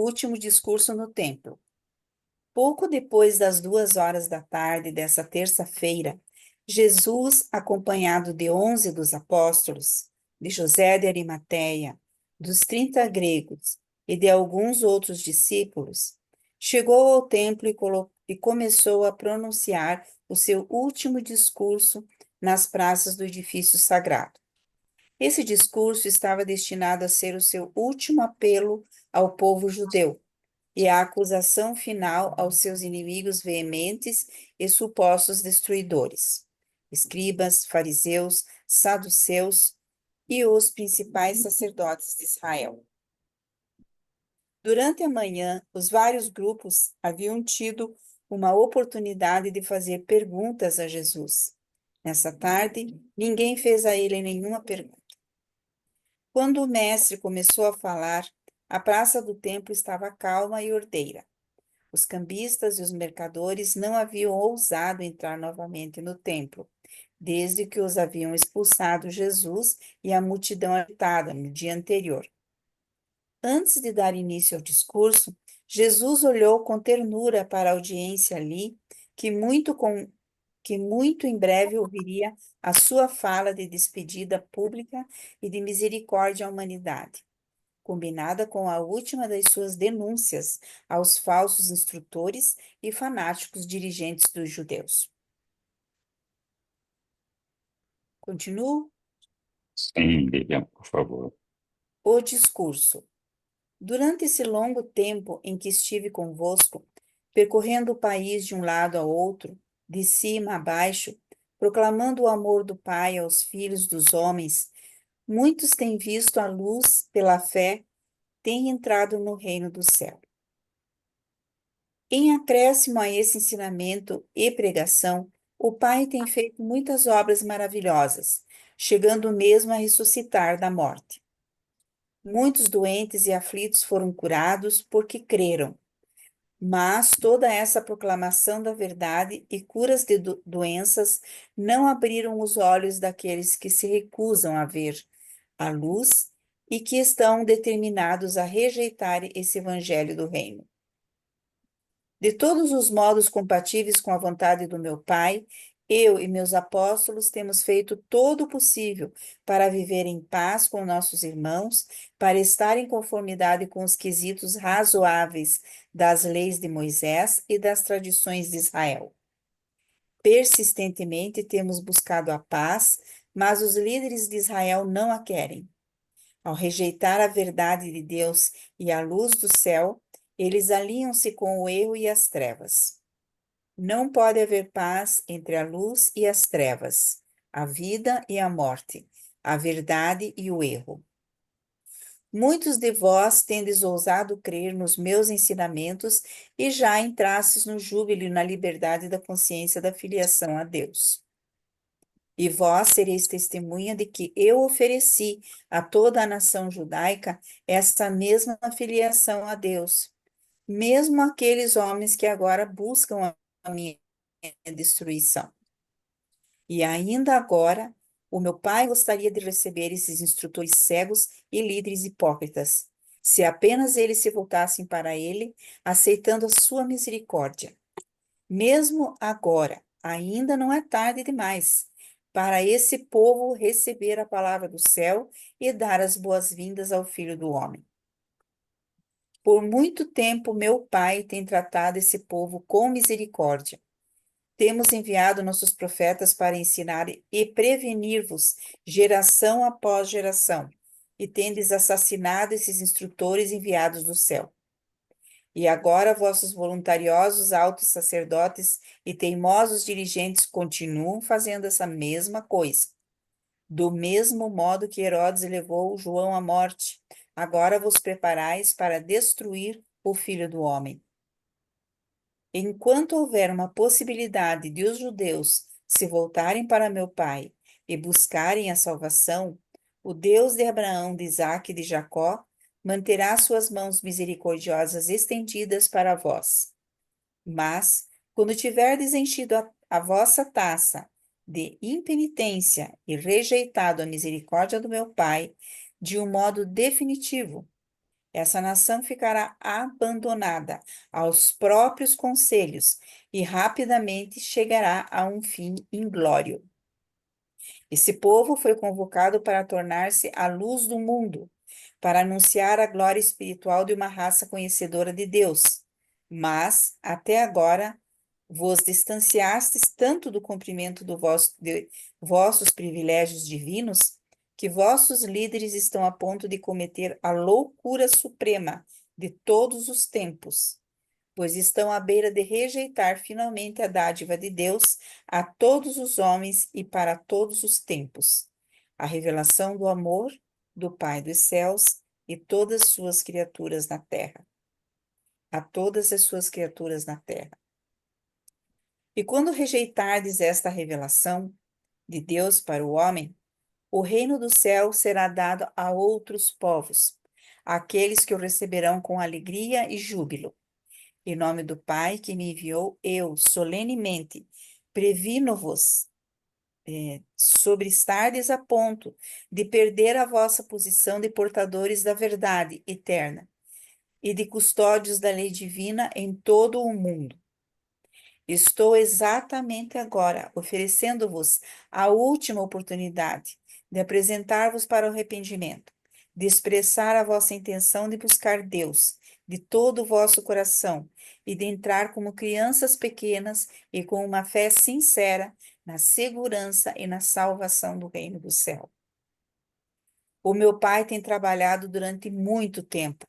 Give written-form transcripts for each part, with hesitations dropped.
último discurso no templo. Pouco depois das 2 horas da tarde dessa terça-feira, Jesus, acompanhado de 11 dos apóstolos, de José de Arimateia, dos 30 gregos e de alguns outros discípulos, chegou ao templo e começou a pronunciar o seu último discurso nas praças do edifício sagrado. Esse discurso estava destinado a ser o seu último apelo ao povo judeu e a acusação final aos seus inimigos veementes e supostos destruidores, escribas, fariseus, saduceus e os principais sacerdotes de Israel. Durante a manhã, os vários grupos haviam tido uma oportunidade de fazer perguntas a Jesus. Nessa tarde, ninguém fez a ele nenhuma pergunta. Quando o mestre começou a falar, a praça do templo estava calma e ordeira. Os cambistas e os mercadores não haviam ousado entrar novamente no templo, desde que os haviam expulsado Jesus e a multidão agitada no dia anterior. Antes de dar início ao discurso, Jesus olhou com ternura para a audiência ali, que muito em breve ouviria a sua fala de despedida pública e de misericórdia à humanidade, combinada com a última das suas denúncias aos falsos instrutores e fanáticos dirigentes dos judeus. Continuo Sim, Lilian, por favor. o discurso. Durante esse longo tempo em que estive convosco, percorrendo o país de um lado ao outro, de cima a baixo, proclamando o amor do Pai aos filhos dos homens, muitos têm visto a luz pela fé, têm entrado no reino do céu. Em acréscimo a esse ensinamento e pregação, o Pai tem feito muitas obras maravilhosas, chegando mesmo a ressuscitar da morte. Muitos doentes e aflitos foram curados porque creram. Mas toda essa proclamação da verdade e curas de doenças não abriram os olhos daqueles que se recusam a ver a luz e que estão determinados a rejeitar esse evangelho do reino. De todos os modos compatíveis com a vontade do meu Pai, eu e meus apóstolos temos feito todo o possível para viver em paz com nossos irmãos, para estar em conformidade com os quesitos razoáveis das leis de Moisés e das tradições de Israel. Persistentemente temos buscado a paz, mas os líderes de Israel não a querem. Ao rejeitar a verdade de Deus e a luz do céu, eles alinham-se com o erro e as trevas. Não pode haver paz entre a luz e as trevas, a vida e a morte, a verdade e o erro. Muitos de vós tendes ousado crer nos meus ensinamentos e já entrastes no júbilo e na liberdade da consciência da filiação a Deus. E vós sereis testemunha de que eu ofereci a toda a nação judaica essa mesma filiação a Deus, mesmo aqueles homens que agora buscam a minha destruição. E ainda agora, o meu Pai gostaria de receber esses instrutores cegos e líderes hipócritas, se apenas eles se voltassem para ele, aceitando a sua misericórdia. Mesmo agora, ainda não é tarde demais para esse povo receber a palavra do céu e dar as boas-vindas ao Filho do Homem. Por muito tempo, meu Pai tem tratado esse povo com misericórdia. Temos enviado nossos profetas para ensinar e prevenir-vos, geração após geração, e tendes assassinado esses instrutores enviados do céu. E agora vossos voluntariosos altos sacerdotes e teimosos dirigentes continuam fazendo essa mesma coisa. Do mesmo modo que Herodes levou João à morte, agora vos preparais para destruir o Filho do Homem. Enquanto houver uma possibilidade de os judeus se voltarem para meu Pai e buscarem a salvação, o Deus de Abraão, de Isaque e de Jacó manterá suas mãos misericordiosas estendidas para vós. Mas, quando tiverdes enchido a vossa taça de impenitência e rejeitado a misericórdia do meu Pai de um modo definitivo, Essa nação ficará abandonada aos próprios conselhos e rapidamente chegará a um fim inglório. Esse povo foi convocado para tornar-se a luz do mundo, para anunciar a glória espiritual de uma raça conhecedora de Deus. Mas, até agora, vos distanciastes tanto do cumprimento de vossos privilégios divinos, que vossos líderes estão a ponto de cometer a loucura suprema de todos os tempos, pois estão à beira de rejeitar finalmente a dádiva de Deus a todos os homens e para todos os tempos, a revelação do amor do Pai dos céus e todas suas criaturas na terra, a todas as suas criaturas na terra. E quando rejeitardes esta revelação de Deus para o homem, o reino do céu será dado a outros povos, aqueles que o receberão com alegria e júbilo. Em nome do Pai que me enviou, eu, solenemente, previno-vos sobre estardes a ponto de perder a vossa posição de portadores da verdade eterna e de custódios da lei divina em todo o mundo. Estou exatamente agora oferecendo-vos a última oportunidade de apresentar-vos para o arrependimento, de expressar a vossa intenção de buscar Deus de todo o vosso coração e de entrar como crianças pequenas e com uma fé sincera na segurança e na salvação do reino do céu. O meu Pai tem trabalhado durante muito tempo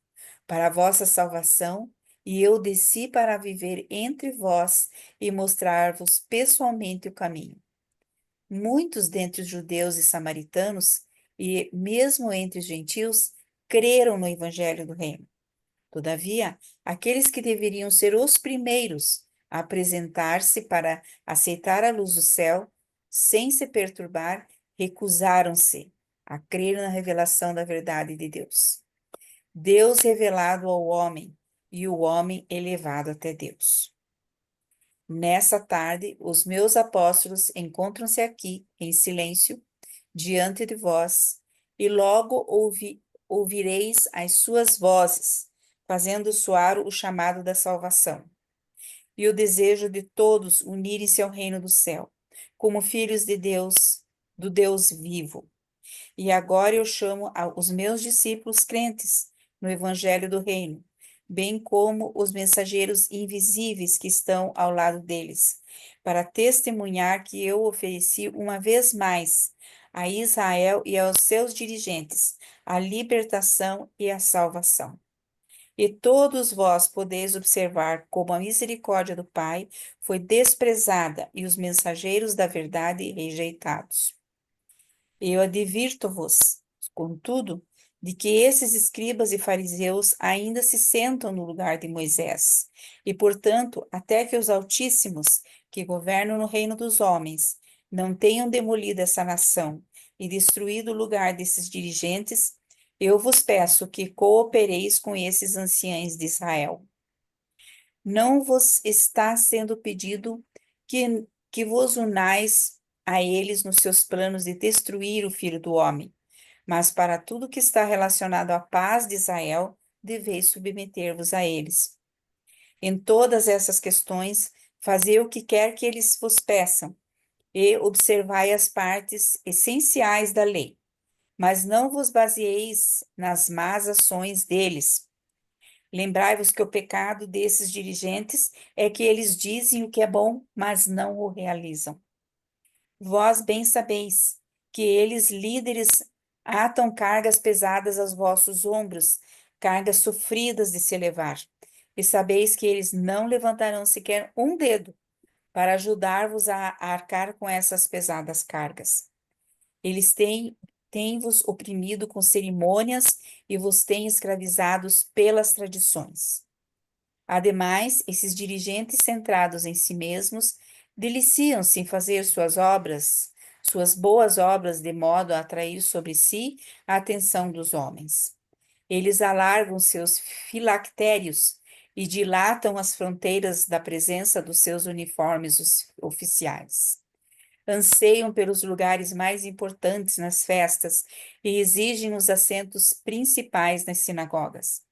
para a vossa salvação, e eu desci para viver entre vós e mostrar-vos pessoalmente o caminho. Muitos dentre os judeus e samaritanos, e mesmo entre os gentios, creram no evangelho do reino. Todavia, aqueles que deveriam ser os primeiros a apresentar-se para aceitar a luz do céu, sem se perturbar, recusaram-se a crer na revelação da verdade de Deus. Deus revelado ao homem e o homem elevado até Deus. Nessa tarde, os meus apóstolos encontram-se aqui, em silêncio, diante de vós, e logo ouvireis as suas vozes, fazendo soar o chamado da salvação, e o desejo de todos unirem-se ao reino do céu, como filhos de Deus, do Deus vivo. E agora eu chamo os meus discípulos crentes no evangelho do reino, bem como os mensageiros invisíveis que estão ao lado deles, para testemunhar que eu ofereci uma vez mais a Israel e aos seus dirigentes a libertação e a salvação. E todos vós podeis observar como a misericórdia do Pai foi desprezada e os mensageiros da verdade rejeitados. Eu advirto-vos, contudo, de que esses escribas e fariseus ainda se sentam no lugar de Moisés, e, portanto, até que os Altíssimos, que governam no reino dos homens, não tenham demolido essa nação e destruído o lugar desses dirigentes, eu vos peço que coopereis com esses anciães de Israel. Não vos está sendo pedido que vos unais a eles nos seus planos de destruir o Filho do Homem, mas para tudo que está relacionado à paz de Israel, deveis submeter-vos a eles. Em todas essas questões, fazei o que quer que eles vos peçam, e observai as partes essenciais da lei, mas não vos baseeis nas más ações deles. Lembrai-vos que o pecado desses dirigentes é que eles dizem o que é bom, mas não o realizam. Vós bem sabeis que eles, líderes, atam cargas pesadas aos vossos ombros, cargas sofridas de se levar, e sabeis que eles não levantarão sequer um dedo para ajudar-vos a arcar com essas pesadas cargas. Eles têm-vos oprimido com cerimônias e vos têm escravizados pelas tradições. Ademais, esses dirigentes centrados em si mesmos deliciam-se em fazer suas boas obras, de modo a atrair sobre si a atenção dos homens. Eles alargam seus filactérios e dilatam as fronteiras da presença dos seus uniformes oficiais. Anseiam pelos lugares mais importantes nas festas e exigem os assentos principais nas sinagogas.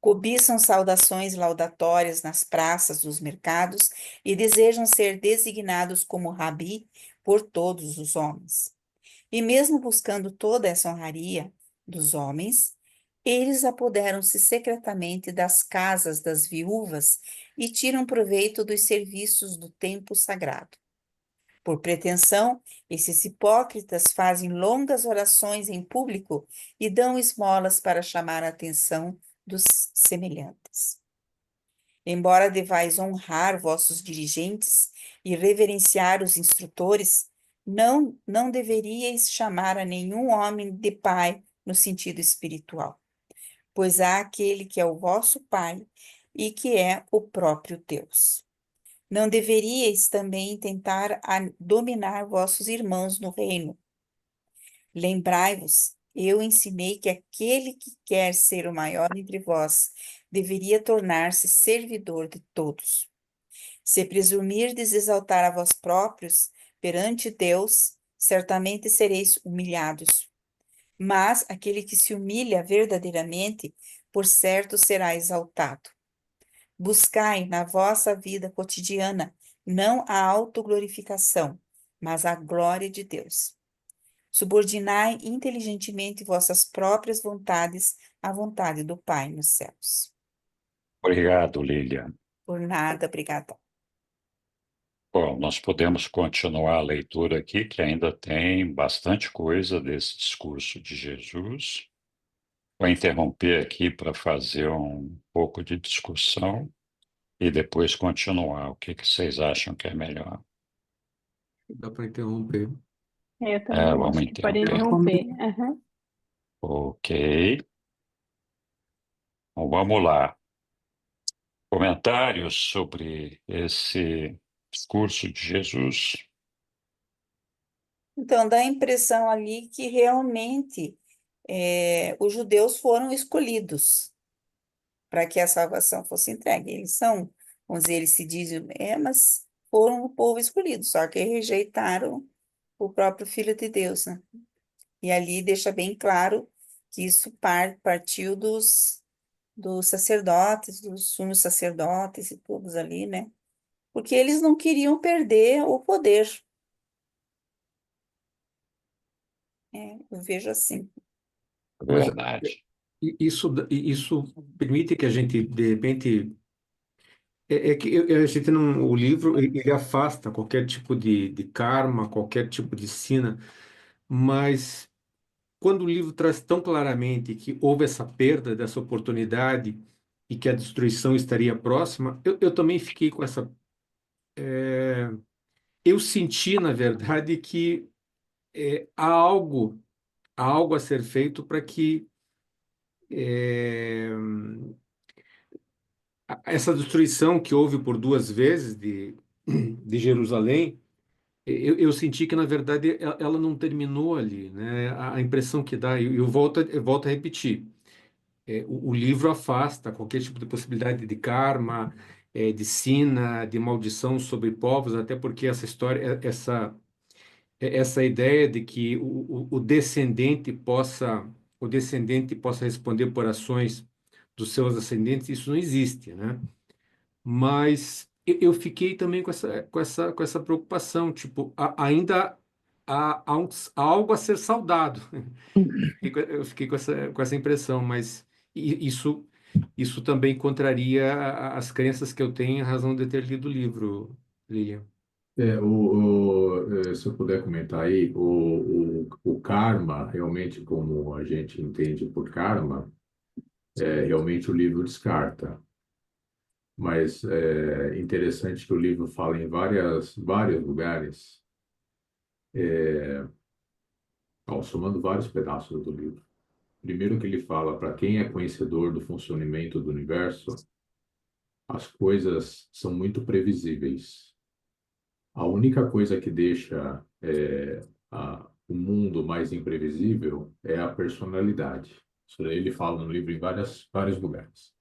Cobiçam saudações laudatórias nas praças dos mercados e desejam ser designados como rabi por todos os homens. E mesmo buscando toda essa honraria dos homens, eles apoderam-se secretamente das casas das viúvas e tiram proveito dos serviços do templo sagrado. Por pretensão, esses hipócritas fazem longas orações em público e dão esmolas para chamar a atenção dos semelhantes. Embora devais honrar vossos dirigentes e reverenciar os instrutores, não deveríeis chamar a nenhum homem de pai no sentido espiritual, pois há aquele que é o vosso pai e que é o próprio Deus. Não deveríeis também tentar dominar vossos irmãos no reino. Lembrai-vos, eu ensinei que aquele que quer ser o maior entre vós deveria tornar-se servidor de todos. Se presumirdes exaltar a vós próprios perante Deus, certamente sereis humilhados. Mas aquele que se humilha verdadeiramente, por certo será exaltado. Buscai na vossa vida cotidiana não a autoglorificação, mas a glória de Deus. Subordinai inteligentemente vossas próprias vontades à vontade do Pai nos céus. Obrigado, Lilian. Por nada, obrigada. Bom, nós podemos continuar a leitura aqui, que ainda tem bastante coisa desse discurso de Jesus. Vou interromper aqui para fazer um pouco de discussão e depois continuar. O que que vocês acham que é melhor? Dá para interromper. Eu também Vamos acho que pode interromper. interromper. Aham. Ok. Então, vamos lá. Comentários sobre esse discurso de Jesus? Então, dá a impressão ali que realmente os judeus foram escolhidos para que a salvação fosse entregue. Eles são, vamos dizer, eles se dizem, mas foram o povo escolhido, só que rejeitaram o próprio Filho de Deus, né? E ali deixa bem claro que isso partiu dos sacerdotes, dos sumos sacerdotes e todos ali, né? Porque eles não queriam perder o poder. Eu vejo assim. Mas Verdade. isso permite que a gente, de repente, é que a gente não, o livro ele afasta qualquer tipo de karma, qualquer tipo de sina, mas quando o livro traz tão claramente que houve essa perda dessa oportunidade e que a destruição estaria próxima, eu também fiquei com essa. Eu senti, na verdade, que há algo a ser feito para que é, essa destruição que houve por duas vezes de Jerusalém, eu senti que, na verdade, ela não terminou ali, né? A impressão que dá, e eu volto a repetir, o livro afasta qualquer tipo de possibilidade de karma, de sina, de maldição sobre povos, até porque essa história, essa ideia de que o descendente possa responder por ações dos seus ascendentes, isso não existe, né? Mas eu fiquei também com essa preocupação, tipo, ainda há algo a ser saudado. Eu fiquei com essa impressão, mas isso também contraria as crenças que eu tenho em razão de ter lido o livro, Lilian. Se eu puder comentar aí, o karma, realmente, como a gente entende por karma, realmente o livro descarta. Mas é interessante que o livro fala em vários lugares, somando vários pedaços do livro. Primeiro que ele fala, para quem é conhecedor do funcionamento do universo, as coisas são muito previsíveis. A única coisa que deixa o mundo mais imprevisível é a personalidade. Isso daí ele fala no livro em vários lugares.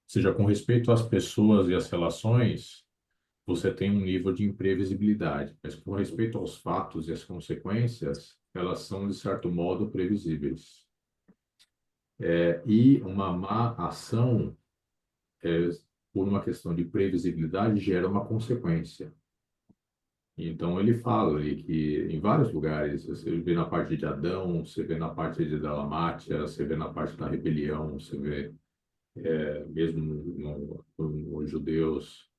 Ou seja, com respeito às pessoas e às relações, você tem um nível de imprevisibilidade, mas com respeito aos fatos e às consequências, elas são, de certo modo, previsíveis. E uma má ação, é, por uma questão de previsibilidade, gera uma consequência. Então ele fala ali que em vários lugares, você vê na parte de Adão, você vê na parte de Dalamátia, você vê na parte da rebelião, você vê mesmo nos judeus,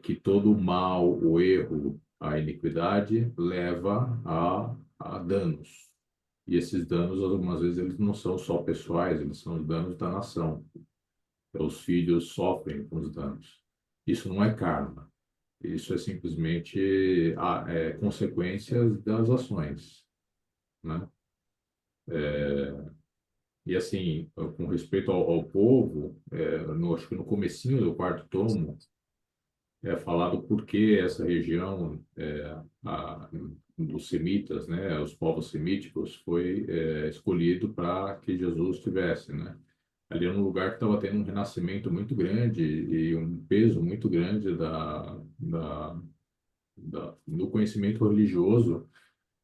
que todo o mal, o erro, a iniquidade leva a danos. E esses danos, algumas vezes, eles não são só pessoais, eles são os danos da nação. Os filhos sofrem com os danos. Isso não é karma. Isso é simplesmente consequências das ações, né? E assim, com respeito ao povo, acho que no comecinho do quarto tomo, é falado por que essa região dos semitas, né, os povos semíticos, foi escolhido para que Jesus estivesse, né? Ali era um lugar que estava tendo um renascimento muito grande e um peso muito grande do conhecimento religioso,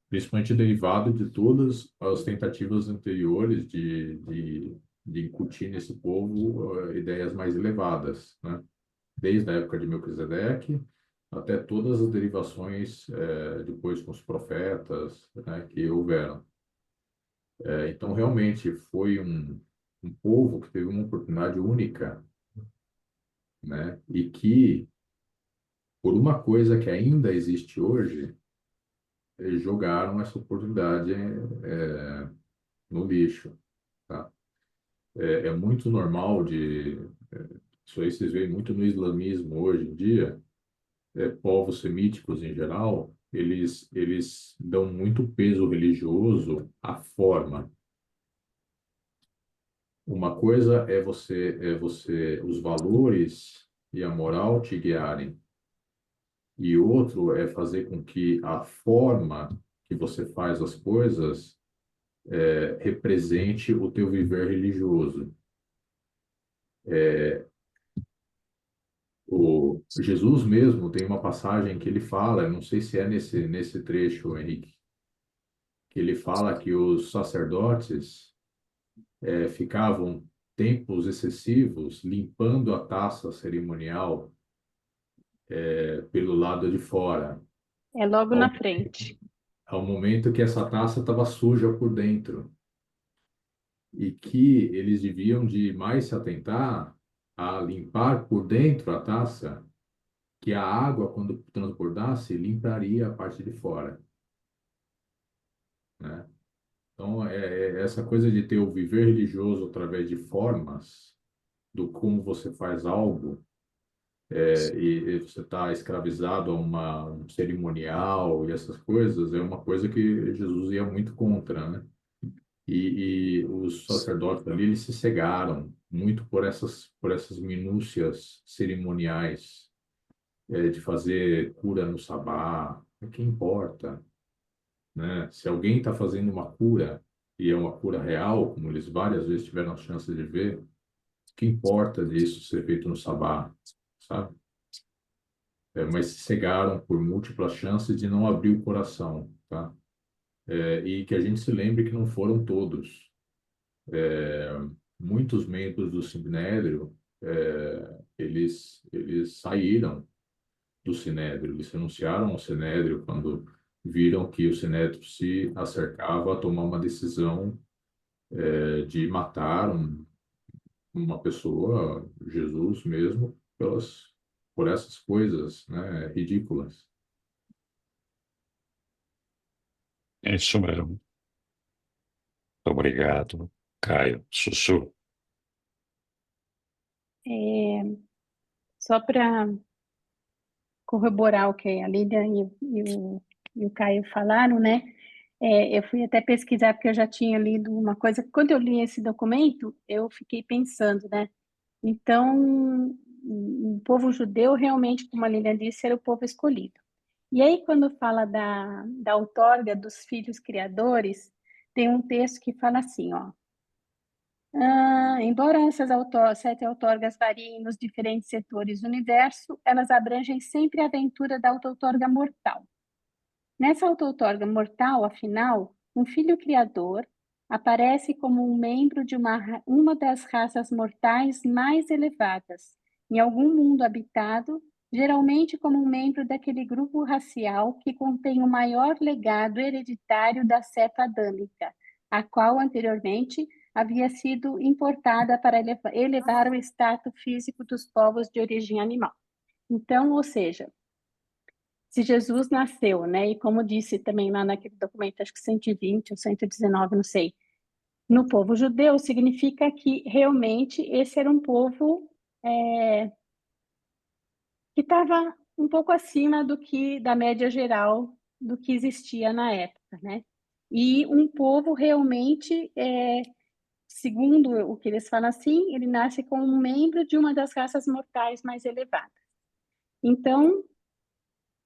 principalmente derivado de todas as tentativas anteriores de incutir nesse povo ideias mais elevadas, né? Desde a época de Melquisedeque até todas as derivações depois com os profetas, né, que houveram. Então, realmente, foi um povo que teve uma oportunidade única, né, e que, por uma coisa que ainda existe hoje, eles jogaram essa oportunidade no lixo, tá? É muito normal isso aí vocês veem muito no islamismo hoje em dia, povos semíticos em geral, eles dão muito peso religioso à forma. Uma coisa os valores e a moral te guiarem, e outro é fazer com que a forma que você faz as coisas represente o teu viver religioso. O Jesus mesmo tem uma passagem que ele fala, eu não sei se é nesse trecho, Henrique, que ele fala que os sacerdotes ficavam tempos excessivos limpando a taça cerimonial pelo lado de fora, É logo ao, na frente. ao momento que essa taça estava suja por dentro, e que eles deviam de mais se atentar a limpar por dentro a taça, que a água, quando transbordasse, limparia a parte de fora, né? Então, essa coisa de ter o viver religioso através de formas, do como você faz algo, e você está escravizado a um cerimonial e essas coisas, é uma coisa que Jesus ia muito contra, né? E os sacerdotes ali, eles se cegaram muito por essas minúcias cerimoniais, de fazer cura no sabá, o que importa, né? Se alguém está fazendo uma cura, e é uma cura real, como eles várias vezes tiveram a chance de ver, o que importa disso ser feito no sabá, sabe? Mas se cegaram por múltiplas chances de não abrir o coração, tá? E que a gente se lembre que não foram todos. Muitos membros do Sinédrio, eles saíram do Sinédrio, eles renunciaram ao Sinédrio quando viram que o Sinédrio se acercava a tomar uma decisão de matar uma pessoa, Jesus mesmo, por essas coisas, né, ridículas. É isso mesmo. Muito obrigado, Caio. Sussu. Só para corroborar o que a Lídia e o Caio falaram, né? Eu fui até pesquisar porque eu já tinha lido uma coisa. Quando eu li esse documento, eu fiquei pensando, né? Então, o povo judeu realmente, como a Lídia disse, era o povo escolhido. E aí, quando fala da outorga dos filhos criadores, tem um texto que fala assim, ó. Embora essas 7 outorgas variem nos diferentes setores do universo, elas abrangem sempre a aventura da auto-outorga mortal. Nessa auto-outorga mortal, afinal, um filho criador, aparece como um membro de uma das raças mortais mais elevadas, em algum mundo habitado, geralmente como um membro daquele grupo racial que contém o maior legado hereditário da seta adâmica, a qual anteriormente havia sido importada para elevar o status físico dos povos de origem animal. Então, ou seja, se Jesus nasceu, né, e como disse também lá naquele documento, acho que 120 ou 119, não sei, no povo judeu, significa que realmente esse era um povo que estava um pouco acima do que da média geral do que existia na época, né? E um povo realmente, segundo o que eles falam assim, ele nasce como um membro de uma das raças mortais mais elevadas. Então,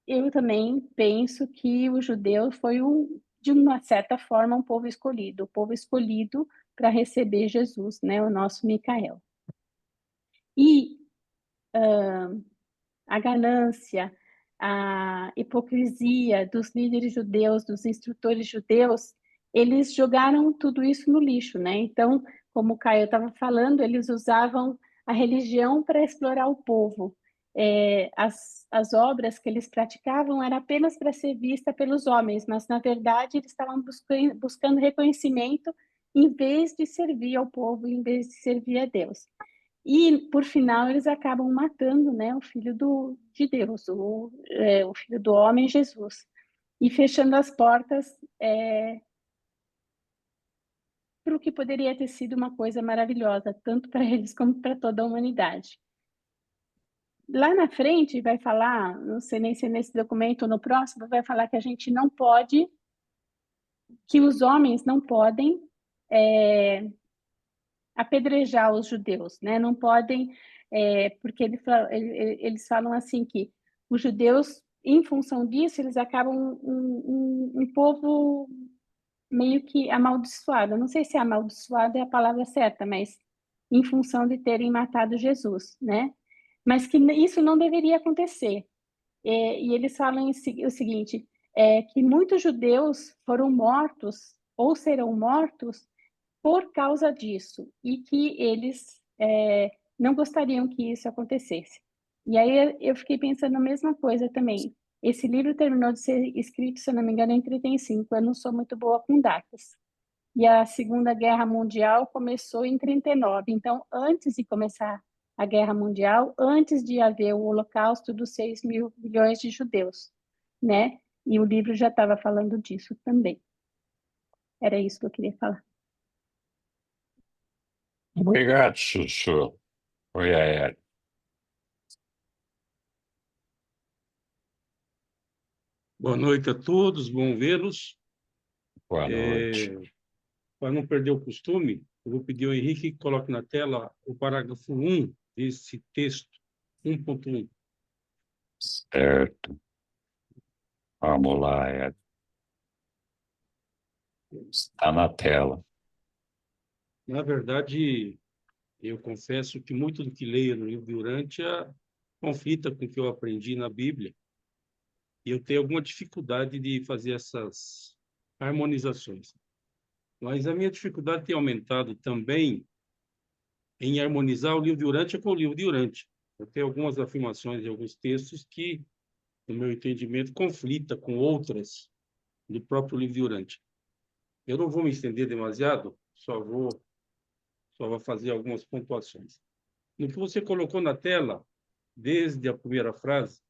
eu também penso que o judeu foi, de uma certa forma, um povo escolhido, o povo escolhido para receber Jesus, né, o nosso Micael. E a ganância, a hipocrisia dos líderes judeus, dos instrutores judeus, eles jogaram tudo isso no lixo, né? Então, como o Caio estava falando, eles usavam a religião para explorar o povo. As obras que eles praticavam eram apenas para ser vista pelos homens, mas, na verdade, eles estavam buscando reconhecimento em vez de servir ao povo, em vez de servir a Deus. E, por final, eles acabam matando, né, o filho de Deus, o filho do homem, Jesus, e fechando as portas para o que poderia ter sido uma coisa maravilhosa, tanto para eles como para toda a humanidade. Lá na frente vai falar, não sei nem se nesse documento ou no próximo, vai falar que a gente não pode, que os homens não podem apedrejar os judeus, né? Não podem, porque eles falam assim que os judeus, em função disso, eles acabam um povo meio que amaldiçoado. Não sei se amaldiçoado é a palavra certa, mas em função de terem matado Jesus, né? Mas que isso não deveria acontecer. E eles falam o seguinte, que muitos judeus foram mortos ou serão mortos por causa disso, e que eles não gostariam que isso acontecesse. E aí eu fiquei pensando a mesma coisa também. Esse livro terminou de ser escrito, se eu não me engano, em 1935. Eu não sou muito boa com datas. E a Segunda Guerra Mundial começou em 1939. Então, antes de começar a Guerra Mundial, antes de haver o Holocausto dos 6 mil milhões de judeus, né? E o livro já estava falando disso também. Era isso que eu queria falar. Obrigado, Chuchu. Oi, Aéreo. Boa noite a todos, bom vê-los. Boa noite. Para não perder o costume, eu vou pedir ao Henrique que coloque na tela o parágrafo 1 desse texto, 1.1. Certo. Vamos lá, Aéreo. Está na tela. Na verdade, eu confesso que muito do que leio no livro de Urântia conflita com o que eu aprendi na Bíblia. E eu tenho alguma dificuldade de fazer essas harmonizações. Mas a minha dificuldade tem aumentado também em harmonizar o livro de Urântia com o livro de Urântia. Eu tenho algumas afirmações e alguns textos que, no meu entendimento, conflita com outras do próprio livro de Urântia. Eu não vou me estender demasiado, só vou fazer algumas pontuações. No que você colocou na tela, desde a primeira frase,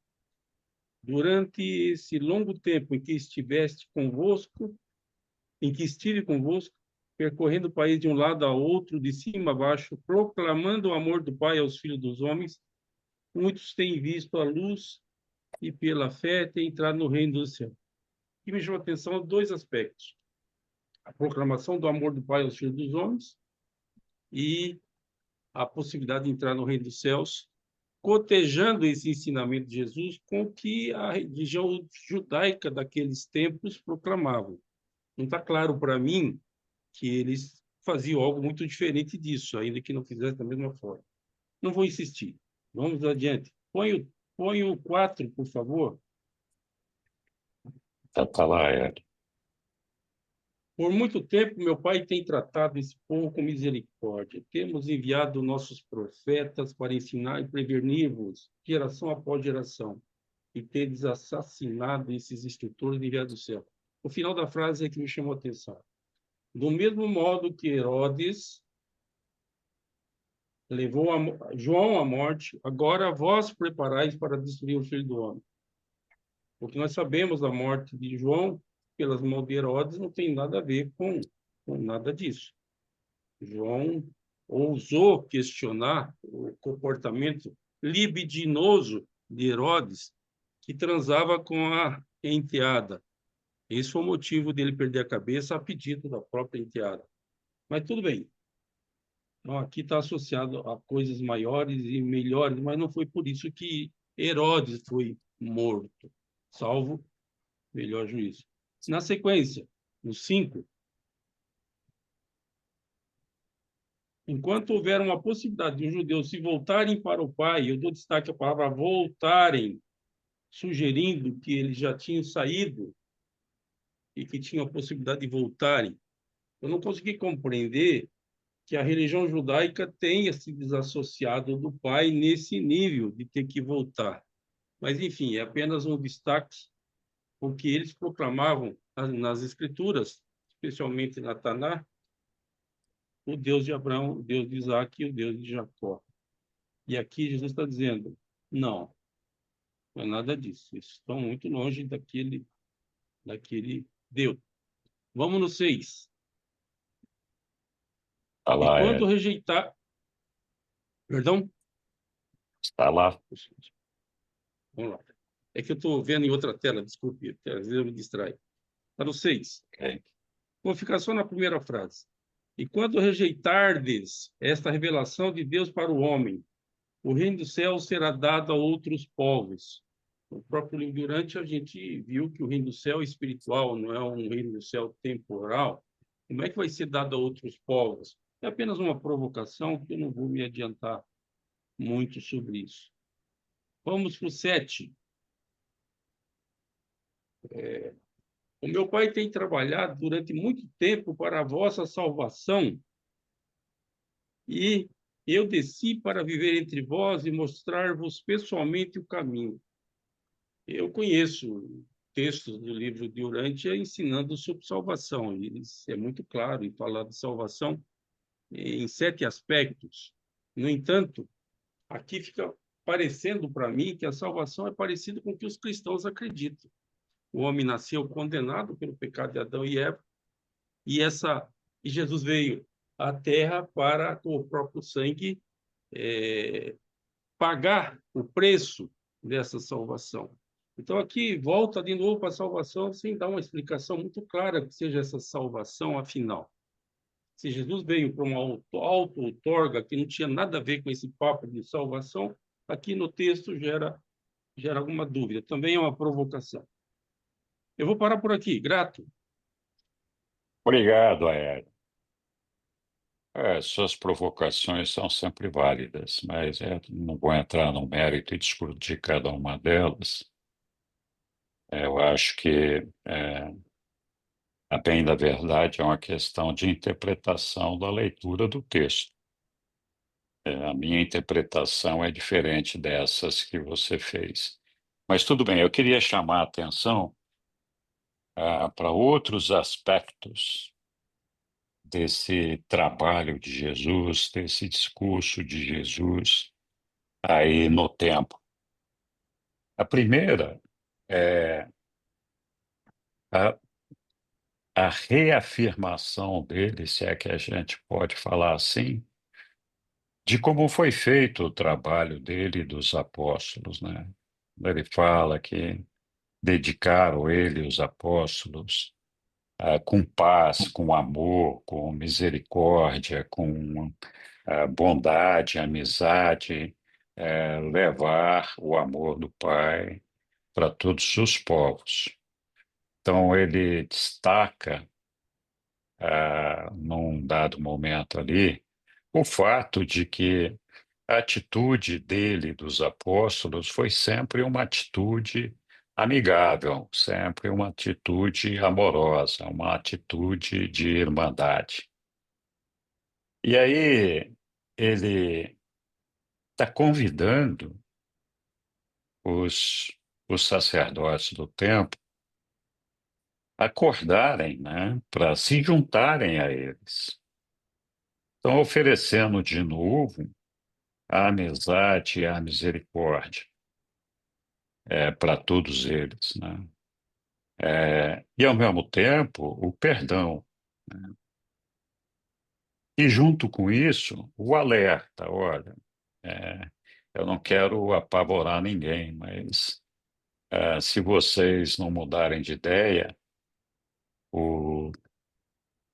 durante esse longo tempo em que estiveste convosco, em que estive convosco, percorrendo o país de um lado a outro, de cima a baixo, proclamando o amor do Pai aos filhos dos homens, muitos têm visto a luz e pela fé têm entrado no reino do céu. E me chamou a atenção dois aspectos: a proclamação do amor do Pai aos filhos dos homens e a possibilidade de entrar no reino dos céus, cotejando esse ensinamento de Jesus com o que a religião judaica daqueles tempos proclamava. Não está claro para mim que eles faziam algo muito diferente disso, ainda que não fizessem da mesma forma. Não vou insistir. Vamos adiante. Põe o 4, por favor. Tá lá, Aéreo. Por muito tempo, meu pai tem tratado esse povo com misericórdia. Temos enviado nossos profetas para ensinar e prevenir-vos, geração após geração, e tedes assassinado esses instrutores enviados do céu. O final da frase é que me chamou a atenção. Do mesmo modo que Herodes levou João à morte, agora vós preparais para destruir o Filho do Homem. Porque nós sabemos a morte de João pelas mãos de Herodes não tem nada a ver com nada disso. João ousou questionar o comportamento libidinoso de Herodes, que transava com a enteada. Esse foi o motivo dele perder a cabeça a pedido da própria enteada. Mas tudo bem. Então, aqui está associado a coisas maiores e melhores, mas não foi por isso que Herodes foi morto, salvo melhor juízo. Na sequência, no 5, enquanto houver uma possibilidade de os judeus se voltarem para o Pai, eu dou destaque à palavra voltarem, sugerindo que eles já tinham saído e que tinham a possibilidade de voltarem. Eu não consegui compreender que a religião judaica tenha se desassociado do Pai nesse nível de ter que voltar. Mas, enfim, é apenas um destaque, porque eles proclamavam nas Escrituras, especialmente na Taná, o Deus de Abraão, o Deus de Isaac e o Deus de Jacó. E aqui Jesus está dizendo, não, não é nada disso. Eles estão muito longe daquele Deus. Vamos no 6. Está E lá, quando rejeitar... Perdão? está lá. Vamos lá. É que eu estou vendo em outra tela, desculpe, às vezes eu me distraio. Está no 6. Ok. Vou ficar só na primeira frase. E quando rejeitardes esta revelação de Deus para o homem, o reino do céu será dado a outros povos. No próprio livro Durante, a gente viu que o reino do céu é espiritual, não é um reino do céu temporal. Como é que vai ser dado a outros povos? É apenas uma provocação que eu não vou me adiantar muito sobre isso. Vamos para o 7. O meu pai tem trabalhado durante muito tempo para a vossa salvação, e eu desci para viver entre vós e mostrar-vos pessoalmente o caminho. Eu conheço textos do livro de Urântia ensinando sobre salvação. Isso é muito claro em falar de salvação em 7 aspectos. No entanto, aqui fica parecendo para mim que a salvação é parecida com o que os cristãos acreditam. O homem nasceu condenado pelo pecado de Adão e Eva, e Jesus veio à Terra para, com o próprio sangue, pagar o preço dessa salvação. Então, aqui volta de novo para a salvação, sem dar uma explicação muito clara que seja essa salvação, afinal. Se Jesus veio para uma auto-outorga que não tinha nada a ver com esse papo de salvação, aqui no texto gera alguma dúvida. Também é uma provocação. Eu vou parar por aqui. Grato. Obrigado, Aéreo. Suas provocações são sempre válidas, mas não vou entrar no mérito e discutir cada uma delas. Eu acho que, a bem da verdade, é uma questão de interpretação da leitura do texto. A minha interpretação é diferente dessas que você fez. Mas tudo bem, eu queria chamar a atenção para outros aspectos desse trabalho de Jesus, desse discurso de Jesus aí no tempo. A primeira é a, a reafirmação dele, se é que a gente pode falar assim, de como foi feito o trabalho dele e dos apóstolos, né? Ele fala que dedicaram ele, os apóstolos, com paz, com amor, com misericórdia, com bondade, amizade, levar o amor do Pai para todos os povos. Então, ele destaca, num dado momento ali, o fato de que a atitude dele, dos apóstolos, foi sempre uma atitude amigável, sempre uma atitude amorosa, uma atitude de irmandade. E aí ele está convidando os, os sacerdotes do templo a acordarem, né, para se juntarem a eles. Estão oferecendo de novo a amizade e a misericórdia para todos eles, né? E, ao mesmo tempo, o perdão. E, junto com isso, o alerta: olha, é, eu não quero apavorar ninguém, mas se vocês não mudarem de ideia, o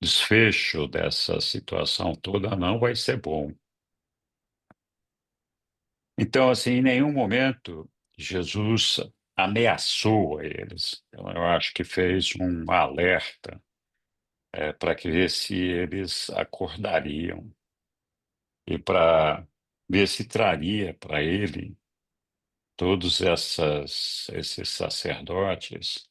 desfecho dessa situação toda não vai ser bom. Então, assim, em nenhum momento Jesus ameaçou a eles. Então, eu acho que fez um alerta para que ver se eles acordariam e para ver se traria para ele todos esses sacerdotes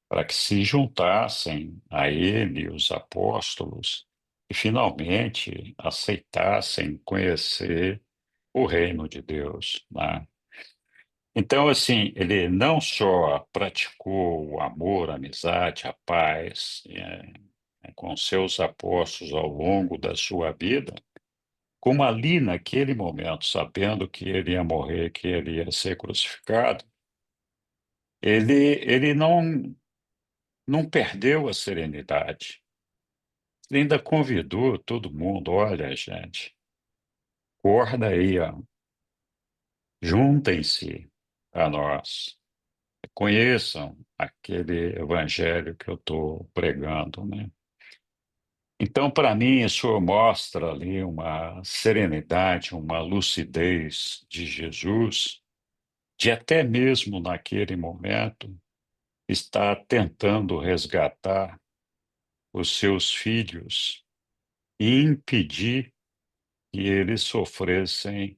para que se juntassem a ele, os apóstolos, e finalmente aceitassem conhecer o reino de Deus, né? Então, assim, ele não só praticou o amor, a amizade, a paz, com seus apóstolos ao longo da sua vida, como ali naquele momento, sabendo que ele ia morrer, que ele ia ser crucificado, ele não perdeu a serenidade. Ele ainda convidou todo mundo: olha, gente, acorda aí, ó, juntem-se a nós, conheçam aquele evangelho que eu estou pregando, né? Então, para mim, isso mostra ali uma serenidade, uma lucidez de Jesus, de até mesmo naquele momento estar tentando resgatar os seus filhos e impedir que eles sofressem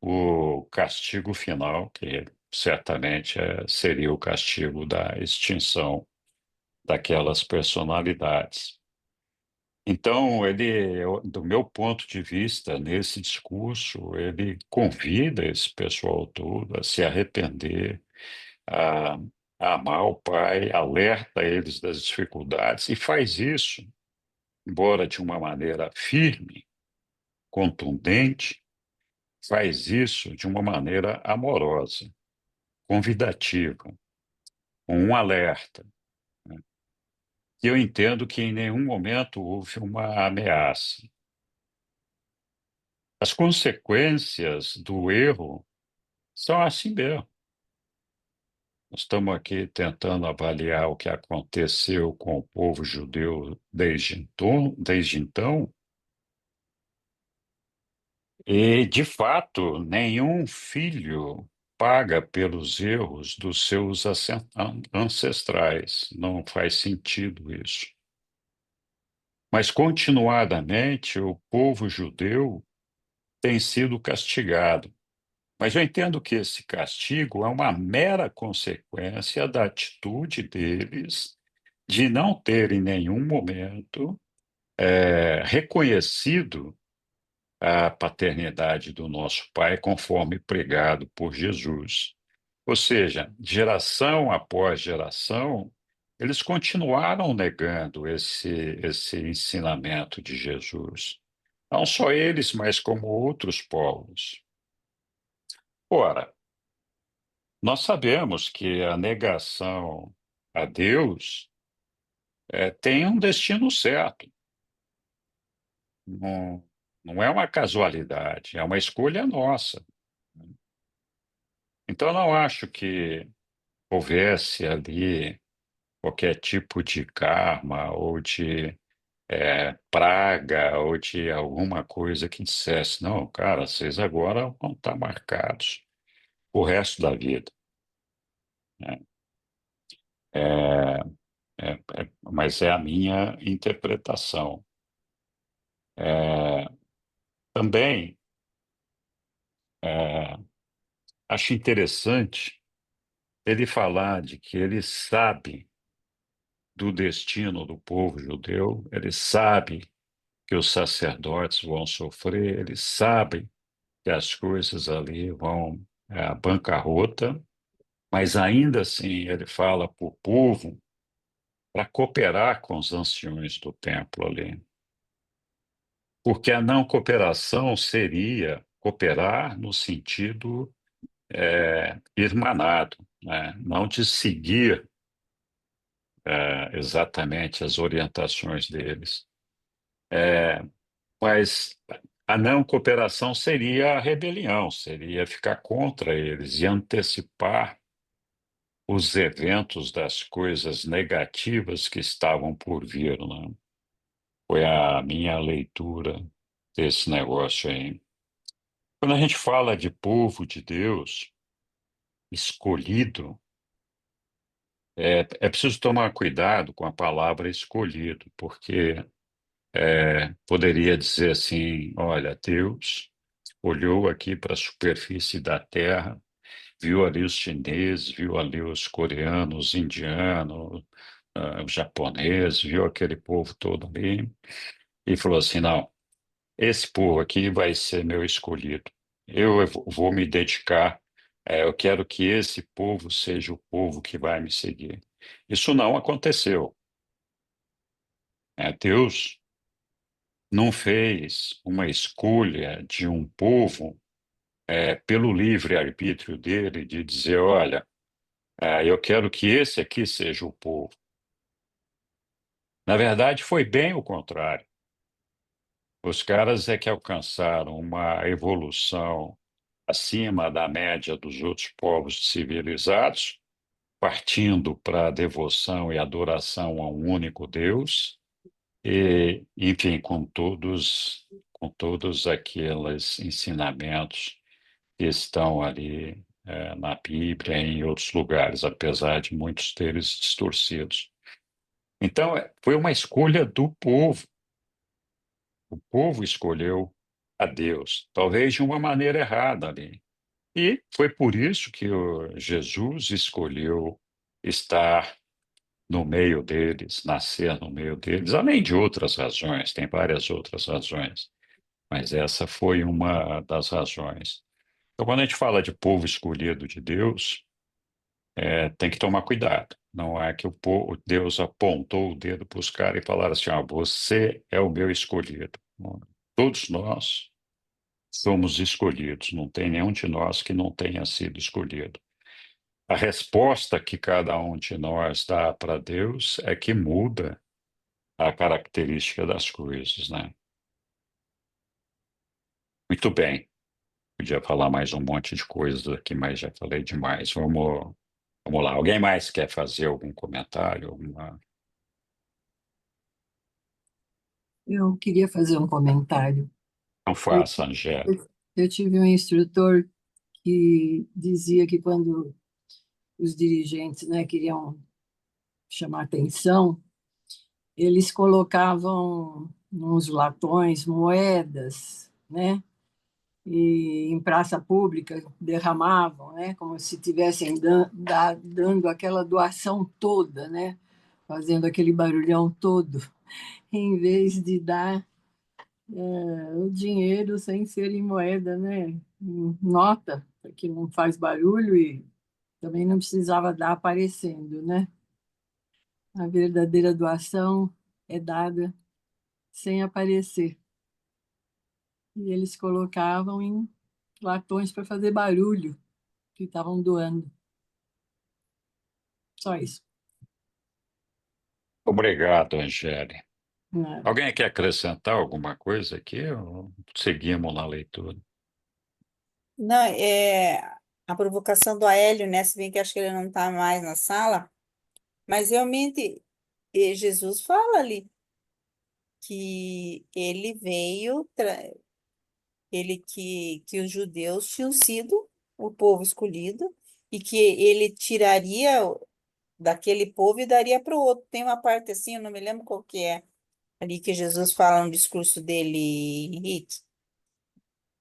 o castigo final, que certamente seria o castigo da extinção daquelas personalidades. Então, do meu ponto de vista, nesse discurso, ele convida esse pessoal todo a se arrepender, a, a amar o Pai, alerta eles das dificuldades e faz isso, embora de uma maneira firme, contundente, faz isso de uma maneira amorosa, convidativa, com um alerta, né? E eu entendo que em nenhum momento houve uma ameaça. As consequências do erro são assim mesmo. Nós estamos aqui tentando avaliar o que aconteceu com o povo judeu desde então, e, de fato, nenhum filho paga pelos erros dos seus ancestrais. Não faz sentido isso. Mas, continuadamente, o povo judeu tem sido castigado. Mas eu entendo que esse castigo é uma mera consequência da atitude deles de não ter em nenhum momento reconhecido a paternidade do nosso Pai conforme pregado por Jesus. Ou seja, geração após geração, eles continuaram negando esse ensinamento de Jesus. Não só eles, mas como outros povos. Ora, nós sabemos que a negação a Deus tem um destino certo. Não, não é uma casualidade, é uma escolha nossa. Então, eu não acho que houvesse ali qualquer tipo de karma ou de praga ou de alguma coisa que dissesse: não, cara, vocês agora vão estar marcados o resto da vida, né? É, mas é a minha interpretação. É, também é, acho interessante ele falar de que ele sabe do destino do povo judeu, ele sabe que os sacerdotes vão sofrer, ele sabe que as coisas ali vão à bancarrota, mas ainda assim ele fala para o povo para cooperar com os anciões do templo ali. Porque a não cooperação seria cooperar no sentido irmanado, né? Não de seguir exatamente as orientações deles. Mas a não cooperação seria a rebelião, seria ficar contra eles e antecipar os eventos das coisas negativas que estavam por vir, né? Foi a minha leitura desse negócio aí. Quando a gente fala de povo de Deus escolhido, é preciso tomar cuidado com a palavra escolhido, porque poderia dizer assim: olha, Deus olhou aqui para a superfície da terra, viu ali os chineses, viu ali os coreanos, os indianos, os japoneses, viu aquele povo todo ali, e falou assim: não, esse povo aqui vai ser meu escolhido. Eu vou me dedicar, eu quero que esse povo seja o povo que vai me seguir. Isso não aconteceu, né? Deus não fez uma escolha de um povo pelo livre-arbítrio dele, de dizer: olha, eu quero que esse aqui seja o povo. Na verdade, foi bem o contrário. Os caras é que alcançaram uma evolução acima da média dos outros povos civilizados, partindo para a devoção e adoração a um único Deus, e, enfim, com todos aqueles ensinamentos que estão ali na Bíblia e em outros lugares, apesar de muitos deles distorcidos. Então, foi uma escolha do povo. O povo escolheu a Deus, talvez de uma maneira errada ali. E foi por isso que o Jesus escolheu estar no meio deles, nascer no meio deles, além de outras razões, tem várias outras razões, mas essa foi uma das razões. Então, quando a gente fala de povo escolhido de Deus, tem que tomar cuidado. Não é que Deus apontou o dedo para os caras e falaram assim: você é o meu escolhido. Todos nós somos escolhidos, não tem nenhum de nós que não tenha sido escolhido. A resposta que cada um de nós dá para Deus é que muda a característica das coisas, né? Muito bem. Podia falar mais um monte de coisas aqui, mas já falei demais. Vamos lá. Alguém mais quer fazer algum comentário? Eu queria fazer um comentário. Não Eu, faça, Angélica. eu tive um instrutor que dizia que quando os dirigentes, né, queriam chamar atenção, eles colocavam nos latões moedas, né, e em praça pública derramavam, né, como se estivessem dando aquela doação toda, né, fazendo aquele barulhão todo, em vez de dar o dinheiro sem ser em moeda, né? Em nota, que não faz barulho e também não precisava dar aparecendo, né? A verdadeira doação é dada sem aparecer. E eles colocavam em latões para fazer barulho que estavam doando. Só isso. Obrigado, Angélica. Né? Alguém quer acrescentar alguma coisa aqui ou seguimos na leitura? Não, a provocação do Aélio, né? Se bem que acho que ele não está mais na sala, mas realmente Jesus fala ali que ele veio, que os judeus tinham sido o povo escolhido e que ele tiraria daquele povo e daria para o outro. Tem uma parte assim, eu não me lembro qual que é, ali que Jesus fala no discurso dele, Henrique.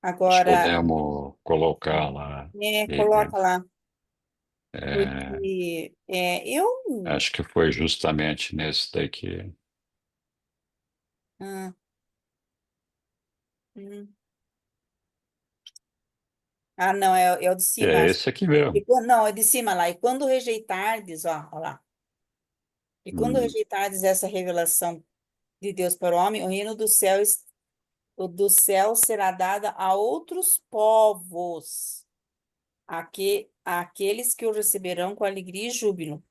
Nós Agora, podemos colocar lá. coloca lá. É, Porque eu. acho que foi justamente nesse daqui. Ah, hum. Ah, não, é o de cima, É acho. esse aqui mesmo. Não, é de cima lá. E quando rejeitardes, ó lá. E quando Hum. rejeitardes essa revelação de Deus para o homem, o reino do céu será dada a outros povos, aqueles que o receberão com alegria e júbilo.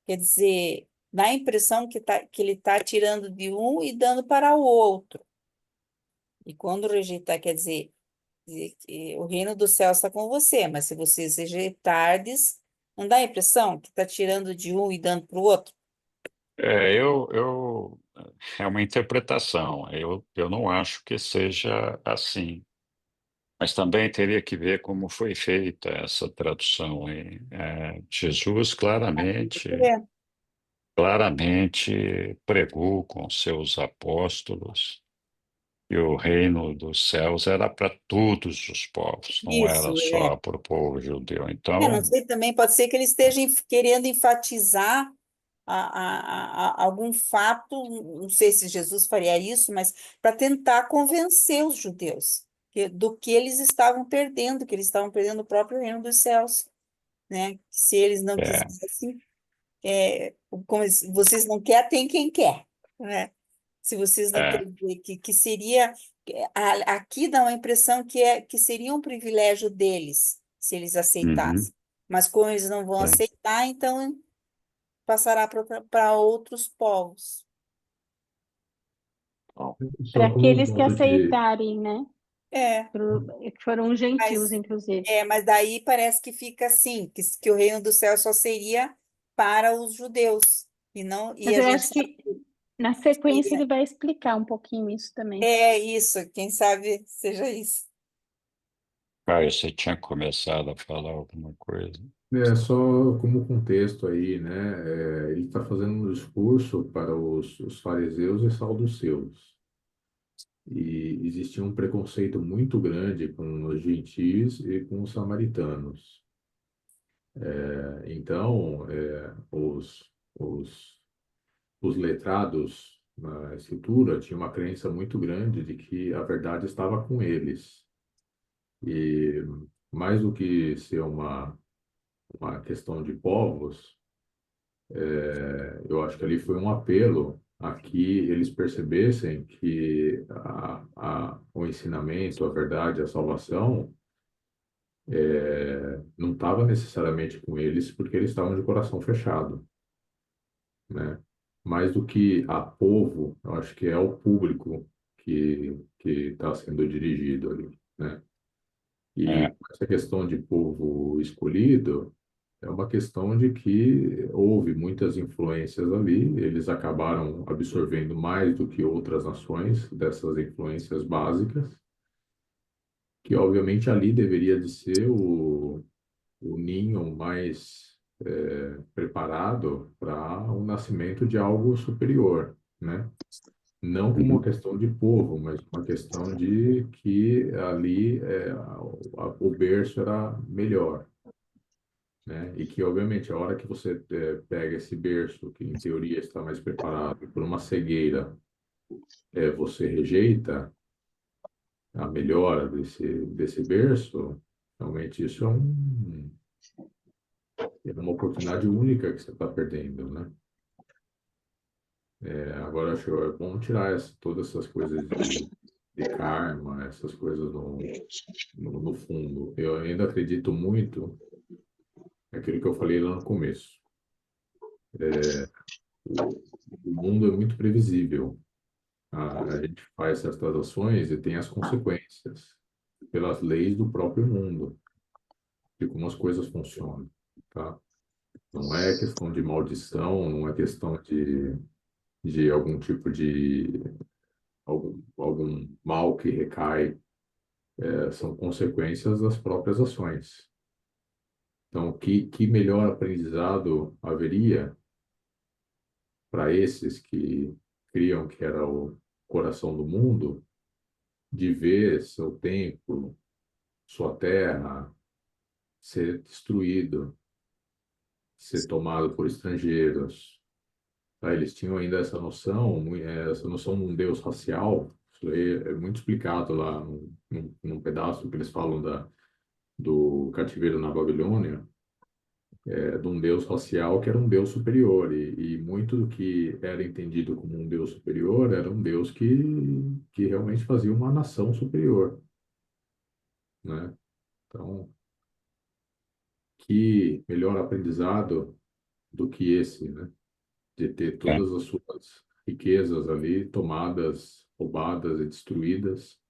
Quer dizer, dá a impressão que ele está tirando de um e dando para o outro. E quando rejeitar, quer dizer que o reino do céu está com você, mas se vocês rejeitardes, não dá a impressão que está tirando de um e dando para o outro? É uma interpretação. Eu não acho que seja assim. Mas também teria que ver como foi feita essa tradução aí. Jesus É, claramente pregou com seus apóstolos que o reino dos céus era para todos os povos, não isso, era é. só para o povo judeu. Não Então, sei também, pode ser que ele esteja querendo enfatizar algum fato, não sei se Jesus faria isso, mas para tentar convencer os judeus do que eles estavam perdendo, que eles estavam perdendo o próprio reino dos céus, né? Que se eles não é, quisessem, vocês não querem, tem quem quer, né? Se vocês não é, querem, que seria, aqui dá uma impressão que seria um privilégio deles, se eles uhum, aceitassem. Mas como eles não vão é. aceitar, então passará para outros povos. Bom, Para Só como um aqueles que ponto de. aceitarem, né? É, Que foram gentios, mas, inclusive. mas daí parece que fica assim, que o reino do céu só seria para os judeus, e não, e Mas a eu gente acho sabe que na que sequência seria. ele vai explicar um pouquinho isso também. É isso, quem sabe seja isso. Caio, você tinha começado a falar alguma coisa? Só como contexto aí, né? Ele está fazendo um discurso para os fariseus e saduceus. E existia um preconceito muito grande com os gentis e com os samaritanos. Então, os letrados na escritura tinham uma crença muito grande de que a verdade estava com eles. E mais do que ser uma questão de povos, eu acho que ali foi um apelo a que eles percebessem que o ensinamento, a verdade, a salvação não estava necessariamente com eles porque eles estavam de coração fechado, né? Mais do que a povo, eu acho que é o público que está sendo dirigido ali, né? E É, essa questão de povo escolhido é uma questão de que houve muitas influências ali, eles acabaram absorvendo mais do que outras nações dessas influências básicas, que obviamente ali deveria de ser o ninho mais preparado para o nascimento de algo superior, né? Não como uma uhum, questão de povo, mas uma questão de que ali o berço era melhor, né? E que, obviamente, a hora que você pega esse berço, que em teoria está mais preparado, e por uma cegueira você rejeita a melhora desse berço, realmente isso é uma oportunidade única que você está perdendo, né? Agora, acho que é bom tirar todas essas coisas de karma, essas coisas no fundo. Eu ainda acredito muito naquilo que eu falei lá no começo. O, o mundo é muito previsível. A gente faz certas ações e tem as consequências pelas leis do próprio mundo, de como as coisas funcionam, tá? Não é questão de maldição, não é questão de algum tipo de algum mal que recai, são consequências das próprias ações. Então, que melhor aprendizado haveria para esses que criam que era o coração do mundo, de ver seu templo, sua terra ser destruído, ser tomado por estrangeiros. Tá? Eles tinham ainda essa noção de um Deus racial. Isso aí é muito explicado lá num pedaço que eles falam do cativeiro na Babilônia, de um Deus racial que era um Deus superior. E muito do que era entendido como um Deus superior era um Deus que realmente fazia uma nação superior, né? Então, que melhor aprendizado do que esse, né? De ter É, todas as suas riquezas ali tomadas, roubadas e destruídas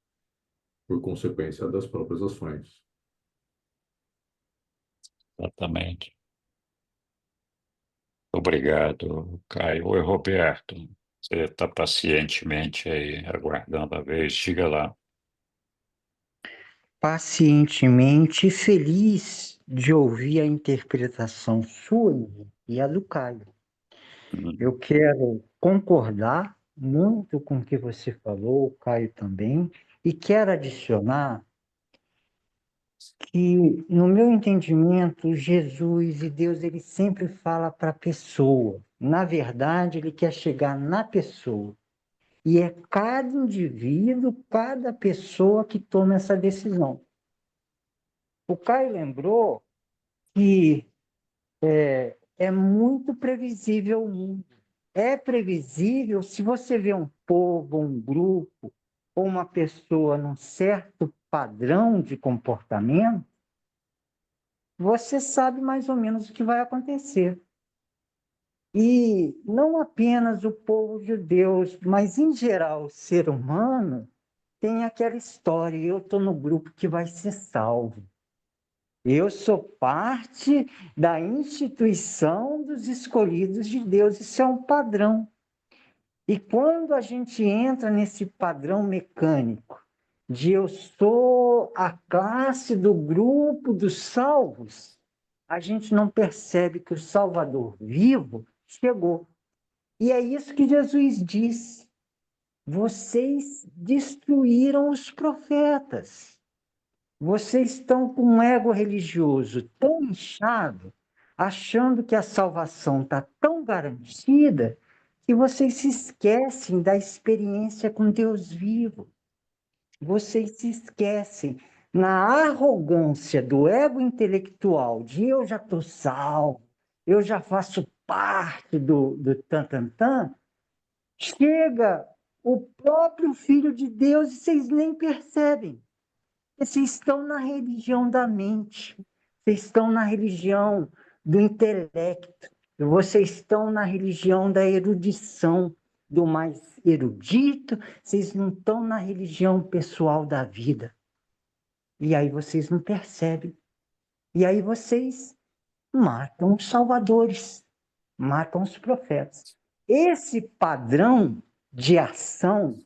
por consequência das próprias ações. exatamente. Obrigado, Caio. Oi, Roberto. Você está pacientemente aí aguardando a vez. Diga lá. Pacientemente feliz de ouvir a interpretação sua e a do Caio. Hum, Eu quero concordar muito com o que você falou, o Caio também, e quero adicionar que, no meu entendimento, Jesus e Deus, ele sempre fala para a pessoa. Na verdade, ele quer chegar na pessoa. E é cada indivíduo, cada pessoa que toma essa decisão. O Caio lembrou que é muito previsível o mundo. É previsível se você vê um povo, um grupo, ou uma pessoa num certo padrão de comportamento, você sabe mais ou menos o que vai acontecer. E não apenas o povo de Deus, mas em geral o ser humano tem aquela história, eu estou no grupo que vai ser salvo. Eu sou parte da instituição dos escolhidos de Deus. Isso é um padrão. E quando a gente entra nesse padrão mecânico de eu sou a classe do grupo dos salvos, a gente não percebe que o Salvador vivo chegou. E é isso que Jesus disse. Vocês destruíram os profetas. Vocês estão com um ego religioso tão inchado, achando que a salvação está tão garantida, que vocês se esquecem da experiência com Deus vivo. Vocês se esquecem na arrogância do ego intelectual de eu já estou salvo, eu já faço parte do tantantã. Chega o próprio Filho de Deus e vocês nem percebem. Vocês estão na religião da mente, vocês estão na religião do intelecto, vocês estão na religião da erudição, do mais erudito, vocês não estão na religião pessoal da vida. E aí vocês não percebem. E aí vocês matam os salvadores, matam os profetas. Esse padrão de ação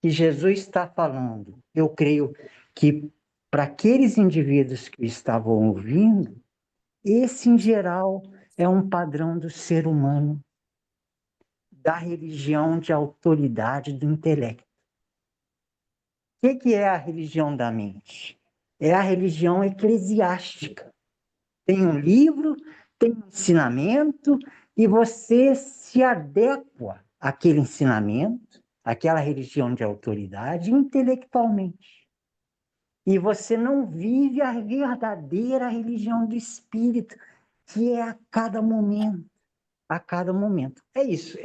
que Jesus está falando, eu creio que para aqueles indivíduos que estavam ouvindo, esse em geral é um padrão do ser humano, da religião de autoridade do intelecto. O que é a religião da mente? É a religião eclesiástica. Tem um livro, tem um ensinamento, e você se adequa àquele ensinamento, àquela religião de autoridade, intelectualmente. E você não vive a verdadeira religião do Espírito, que é a cada momento, a cada momento. É isso.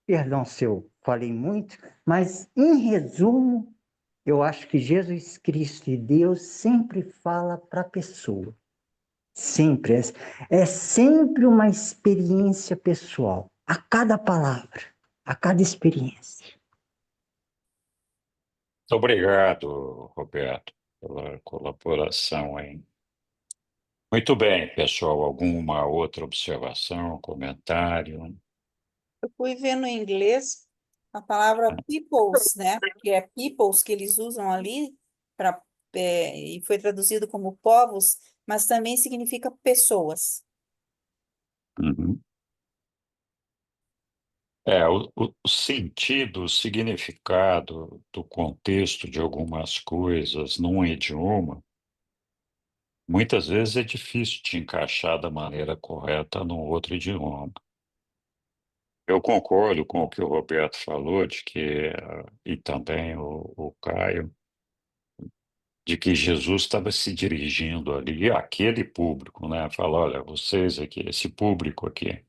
Perdão se eu falei muito, mas em resumo, eu acho que Jesus Cristo e Deus sempre fala para a pessoa. Sempre. É sempre uma experiência pessoal, a cada palavra, a cada experiência. Muito obrigado, Roberto, pela colaboração aí. Muito bem, pessoal. Alguma outra observação, comentário? Eu fui ver no inglês a palavra peoples, né? Que é peoples que eles usam ali para e foi traduzido como povos, mas também significa pessoas. Uhum. O sentido, o significado do contexto de algumas coisas num idioma muitas vezes é difícil te encaixar da maneira correta num outro idioma. Eu concordo com o que o Roberto falou, de que, e também o Caio, de que Jesus estava se dirigindo ali àquele público, né? Fala, olha, vocês aqui, esse público aqui,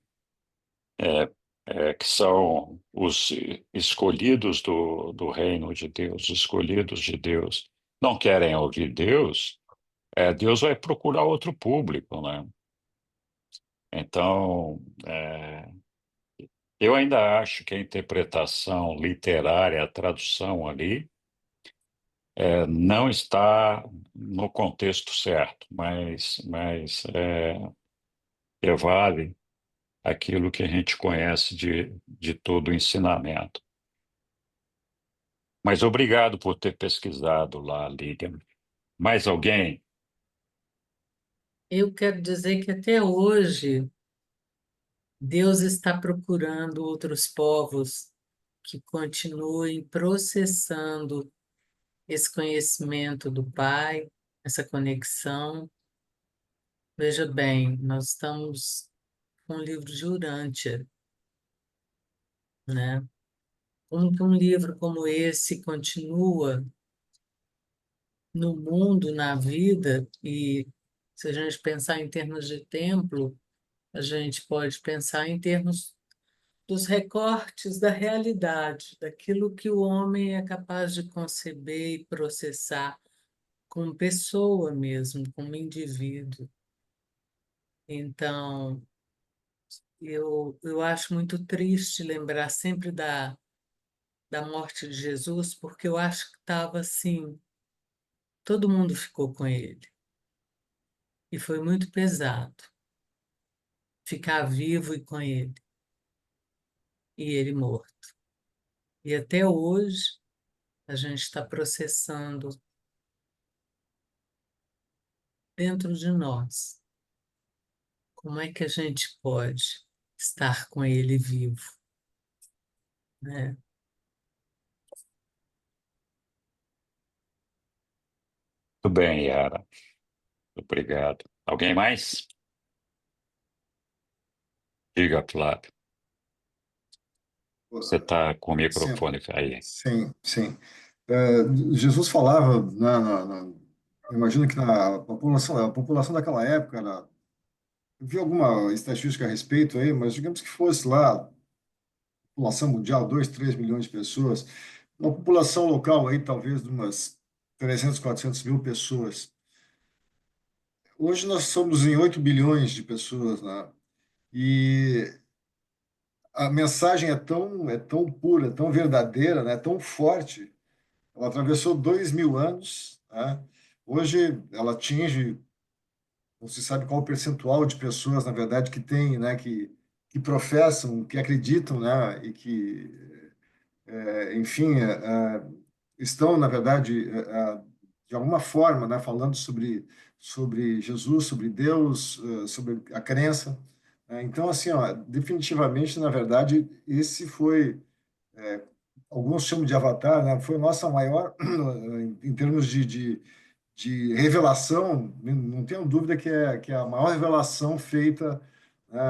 que são os escolhidos do reino de Deus, escolhidos de Deus, não querem ouvir Deus, Deus vai procurar outro público, né? Então, eu ainda acho que a interpretação literária, a tradução ali, não está no contexto certo, mas vale aquilo que a gente conhece de todo o ensinamento. Mas obrigado por ter pesquisado lá, Lilian. Mais alguém? Eu quero dizer que até hoje Deus está procurando outros povos que continuem processando esse conhecimento do Pai, essa conexão. Veja bem, nós estamos com o livro de Urântia, né? Como que um livro como esse continua no mundo, na vida, e se a gente pensar em termos de templo, a gente pode pensar em termos dos recortes da realidade, daquilo que o homem é capaz de conceber e processar como pessoa mesmo, como indivíduo. Então, eu acho muito triste lembrar sempre da morte de Jesus, porque eu acho que estava assim, todo mundo ficou com ele. E foi muito pesado ficar vivo e com ele, e ele morto. E até hoje a gente está processando dentro de nós como é que a gente pode estar com ele vivo, né? Tudo bem, Yara. Obrigado. Alguém mais? Diga, Flávio. Você está com o Sim, microfone aí. sim, sim. Jesus falava, imagino que a população daquela época, eu vi alguma estatística a respeito aí, mas digamos que fosse lá, população mundial, 2, 3 milhões de pessoas, uma população local aí, talvez de umas 300, 400 mil pessoas. Hoje nós somos em 8 bilhões de pessoas, né? E a mensagem é tão pura, tão verdadeira, né? Tão forte. Ela atravessou 2.000 anos, né? Hoje ela atinge, não se sabe qual o percentual de pessoas, na verdade, que tem, né, que professam, que acreditam, né, e que, enfim, estão, na verdade, de alguma forma, né, falando sobre Jesus, sobre Deus, sobre a crença. Então, assim, ó, definitivamente, na verdade, esse foi, alguns chamam de avatar, né, foi a nossa maior, em termos de revelação, não tenho dúvida que é a maior revelação feita, né,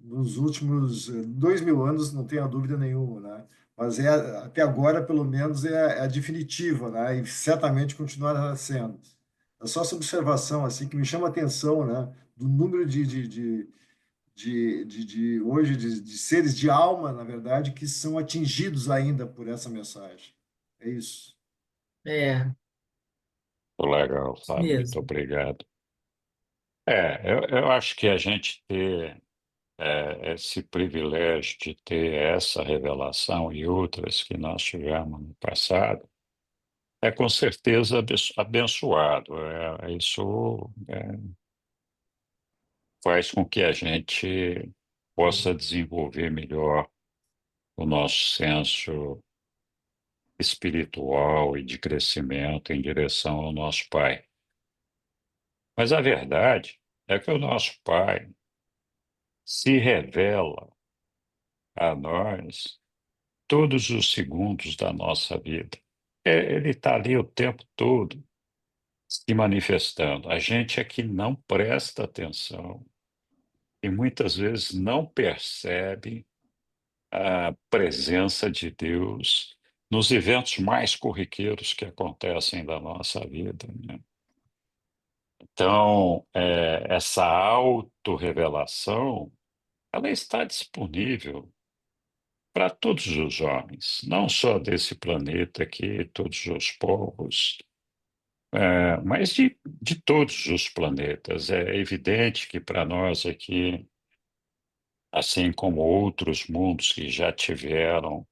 nos últimos 2.000 anos, não tenho dúvida nenhuma, né? Mas até agora, pelo menos, é a definitiva, né? E certamente continuará sendo. É só essa observação assim que me chama a atenção, né? Do número hoje de seres de alma, na verdade, que são atingidos ainda por essa mensagem. É isso. É, Legal, isso Flávio. Muito mesmo. obrigado. Eu acho que a gente ter esse privilégio de ter essa revelação e outras que nós tivemos no passado é com certeza abençoado. Isso faz com que a gente possa desenvolver melhor o nosso senso espiritual e de crescimento em direção ao nosso Pai. Mas a verdade é que o nosso Pai se revela a nós todos os segundos da nossa vida. Ele está ali o tempo todo, se manifestando. A gente é que não presta atenção e muitas vezes não percebe a presença de Deus nos eventos mais corriqueiros que acontecem da nossa vida, né? Então, essa autorrevelação, ela está disponível para todos os homens, não só desse planeta aqui, todos os povos, mas de todos os planetas. É evidente que para nós aqui, assim como outros mundos que já tiveram,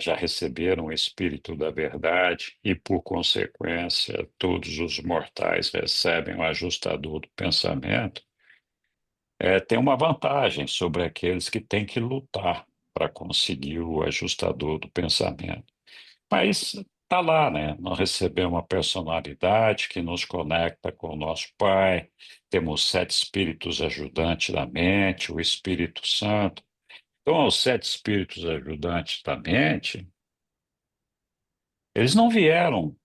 já receberam o Espírito da Verdade e, por consequência, todos os mortais recebem o ajustador do pensamento, tem uma vantagem sobre aqueles que têm que lutar para conseguir o ajustador do pensamento. Mas está lá, né? Nós recebemos uma personalidade que nos conecta com o nosso Pai, temos 7 espíritos ajudantes da mente, o Espírito Santo. Então, os 7 espíritos ajudantes da mente, eles não vieram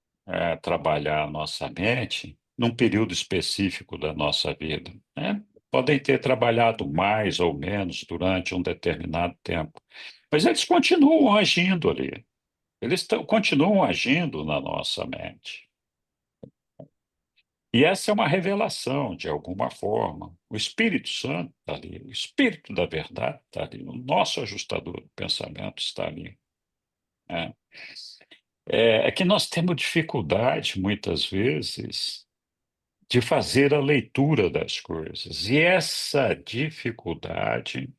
trabalhar a nossa mente num período específico da nossa vida, né? Podem ter trabalhado mais ou menos durante um determinado tempo, mas eles continuam agindo ali. Eles continuam agindo na nossa mente. E essa é uma revelação, de alguma forma. O Espírito Santo está ali, o Espírito da Verdade está ali, o nosso ajustador do pensamento está ali, né? É que nós temos dificuldade, muitas vezes, de fazer a leitura das coisas. E essa dificuldade,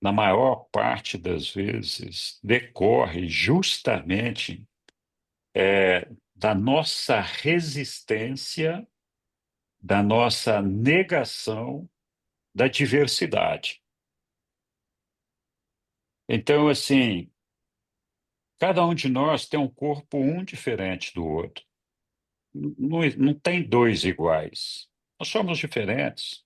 na maior parte das vezes, decorre justamente da nossa resistência, da nossa negação da diversidade. Então, assim, cada um de nós tem um corpo diferente do outro. Não tem 2 iguais. Nós somos diferentes.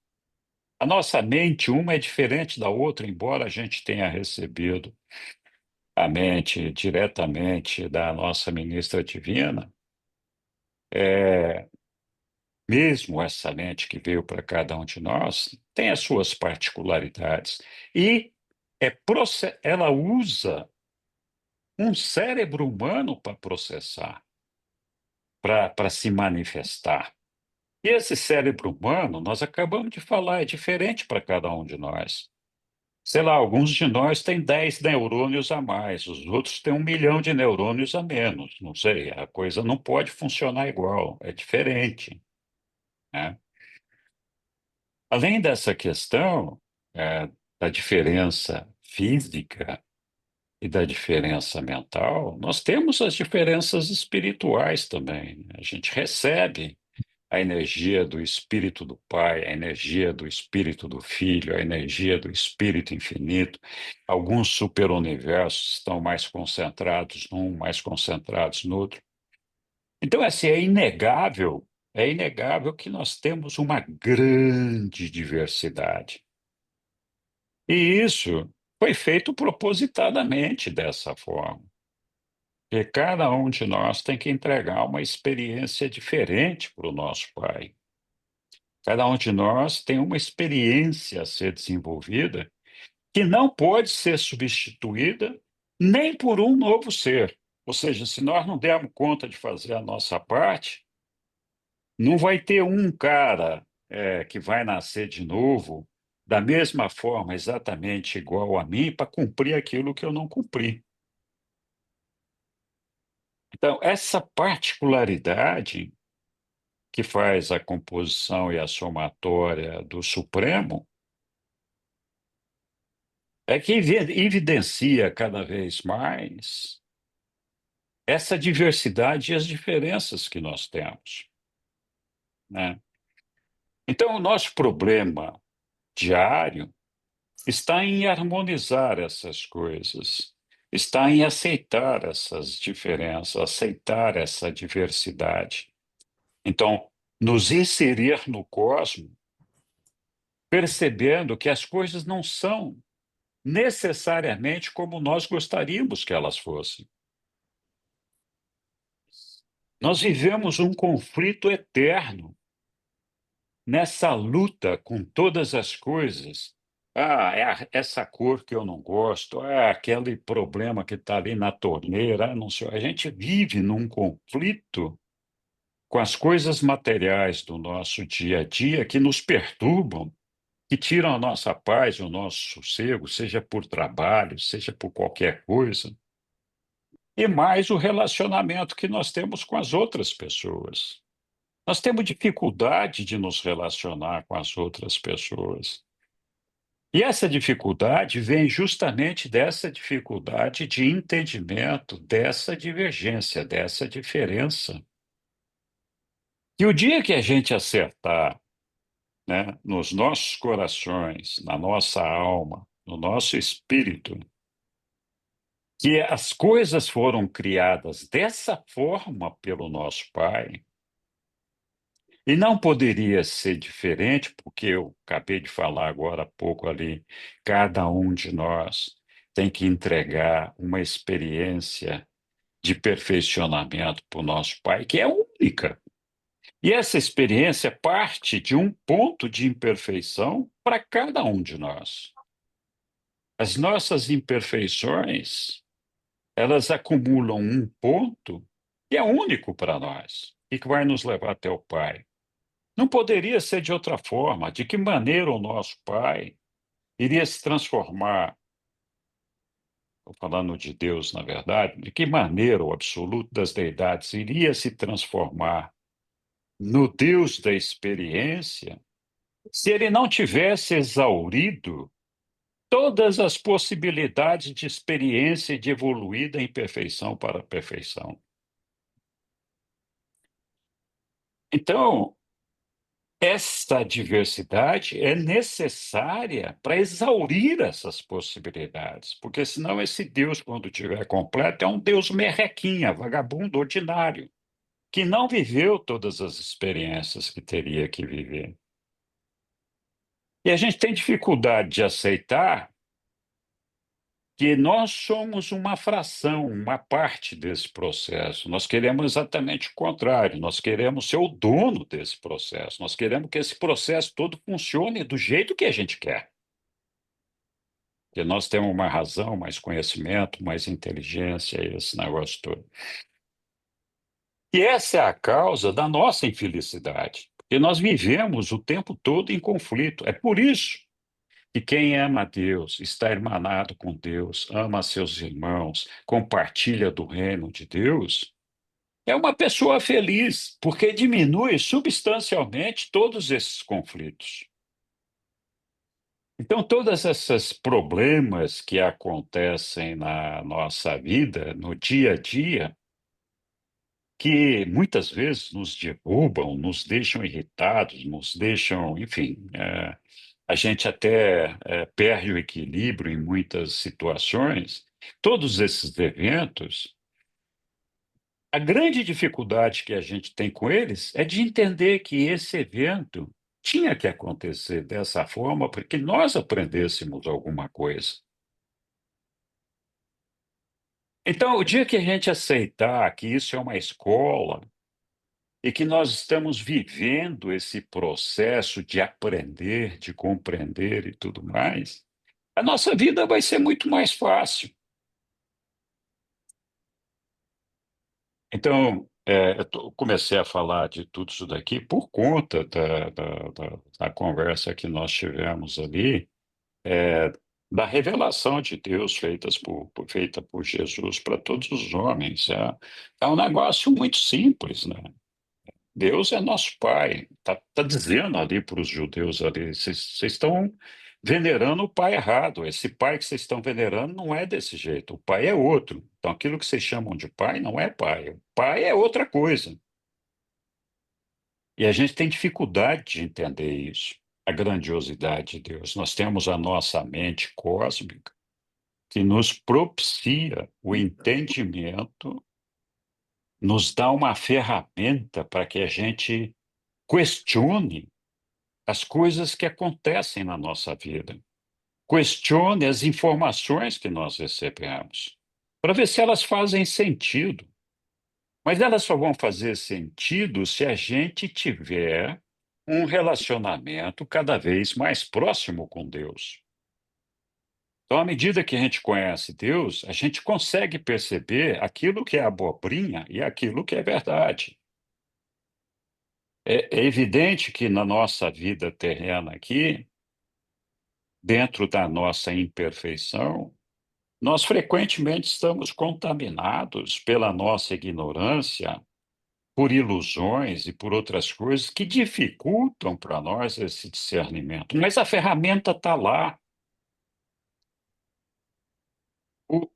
A nossa mente, uma é diferente da outra, embora a gente tenha recebido a mente diretamente da nossa ministra divina, mesmo essa mente que veio para cada um de nós, tem as suas particularidades. E ela usa um cérebro humano para processar, para se manifestar. E esse cérebro humano, nós acabamos de falar, é diferente para cada um de nós. Sei lá, alguns de nós têm 10 neurônios a mais, os outros têm 1 milhão de neurônios a menos. Não sei, a coisa não pode funcionar igual, é diferente, né? Além dessa questão, da diferença física e da diferença mental, nós temos as diferenças espirituais também, né? A gente recebe a energia do Espírito do Pai, a energia do Espírito do Filho, a energia do Espírito Infinito. Alguns superuniversos estão mais concentrados num, mais concentrados no outro. Então, assim, é inegável que nós temos uma grande diversidade. E isso foi feito propositadamente dessa forma. Porque cada um de nós tem que entregar uma experiência diferente para o nosso Pai. Cada um de nós tem uma experiência a ser desenvolvida que não pode ser substituída nem por um novo ser. Ou seja, se nós não dermos conta de fazer a nossa parte, não vai ter um cara que vai nascer de novo da mesma forma, exatamente igual a mim, para cumprir aquilo que eu não cumpri. Então, essa particularidade que faz a composição e a somatória do Supremo é que evidencia cada vez mais essa diversidade e as diferenças que nós temos, né? Então, o nosso problema diário está em harmonizar essas coisas, está em aceitar essas diferenças, aceitar essa diversidade. Então, nos inserir no cosmos, percebendo que as coisas não são necessariamente como nós gostaríamos que elas fossem. Nós vivemos um conflito eterno nessa luta com todas as coisas. Essa cor que eu não gosto, aquele problema que está ali na torneira, não sei. A gente vive num conflito com as coisas materiais do nosso dia a dia que nos perturbam, que tiram a nossa paz, o nosso sossego, seja por trabalho, seja por qualquer coisa, e mais o relacionamento que nós temos com as outras pessoas. Nós temos dificuldade de nos relacionar com as outras pessoas. E essa dificuldade vem justamente dessa dificuldade de entendimento, dessa divergência, dessa diferença. E o dia que a gente acertar, né, nos nossos corações, na nossa alma, no nosso espírito, que as coisas foram criadas dessa forma pelo nosso Pai, e não poderia ser diferente, porque eu acabei de falar agora há pouco ali, cada um de nós tem que entregar uma experiência de perfeccionamento para o nosso Pai, que é única. E essa experiência parte de um ponto de imperfeição para cada um de nós. As nossas imperfeições, elas acumulam um ponto que é único para nós e que vai nos levar até o Pai. Não poderia ser de outra forma. De que maneira o nosso Pai iria se transformar? Estou falando de Deus, na verdade. De que maneira o absoluto das deidades iria se transformar no Deus da experiência se ele não tivesse exaurido todas as possibilidades de experiência e de evoluir da imperfeição para a perfeição? Então, essa diversidade é necessária para exaurir essas possibilidades, porque senão esse Deus, quando estiver completo, é um Deus merrequinha, vagabundo, ordinário, que não viveu todas as experiências que teria que viver. E a gente tem dificuldade de aceitar que nós somos uma fração, uma parte desse processo. Nós queremos exatamente o contrário, nós queremos ser o dono desse processo, nós queremos que esse processo todo funcione do jeito que a gente quer. Porque nós temos mais razão, mais conhecimento, mais inteligência, esse negócio todo. E essa é a causa da nossa infelicidade, porque nós vivemos o tempo todo em conflito. É por isso que quem ama a Deus, está irmanado com Deus, ama seus irmãos, compartilha do reino de Deus, é uma pessoa feliz, porque diminui substancialmente todos esses conflitos. Então, todos esses problemas que acontecem na nossa vida, no dia a dia, que muitas vezes nos derrubam, nos deixam irritados, nos deixam, enfim, a gente até perde o equilíbrio em muitas situações. Todos esses eventos, a grande dificuldade que a gente tem com eles é de entender que esse evento tinha que acontecer dessa forma para que nós aprendêssemos alguma coisa. Então, o dia que a gente aceitar que isso é uma escola e que nós estamos vivendo esse processo de aprender, de compreender e tudo mais, a nossa vida vai ser muito mais fácil. Então, comecei a falar de tudo isso daqui por conta da conversa que nós tivemos ali, da revelação de Deus feita por Jesus para todos os homens. É um negócio muito simples, né? Deus é nosso Pai. Tá dizendo ali para os judeus ali, vocês estão venerando o Pai errado. Esse Pai que vocês estão venerando não é desse jeito. O Pai é outro. Então, aquilo que vocês chamam de Pai não é Pai. O Pai é outra coisa. E a gente tem dificuldade de entender isso, a grandiosidade de Deus. Nós temos a nossa mente cósmica que nos propicia o entendimento, nos dá uma ferramenta para que a gente questione as coisas que acontecem na nossa vida. Questione as informações que nós recebemos, para ver se elas fazem sentido. Mas elas só vão fazer sentido se a gente tiver um relacionamento cada vez mais próximo com Deus. Então, à medida que a gente conhece Deus, a gente consegue perceber aquilo que é abobrinha e aquilo que é verdade. É evidente que na nossa vida terrena aqui, dentro da nossa imperfeição, nós frequentemente estamos contaminados pela nossa ignorância, por ilusões e por outras coisas que dificultam para nós esse discernimento. Mas a ferramenta está lá.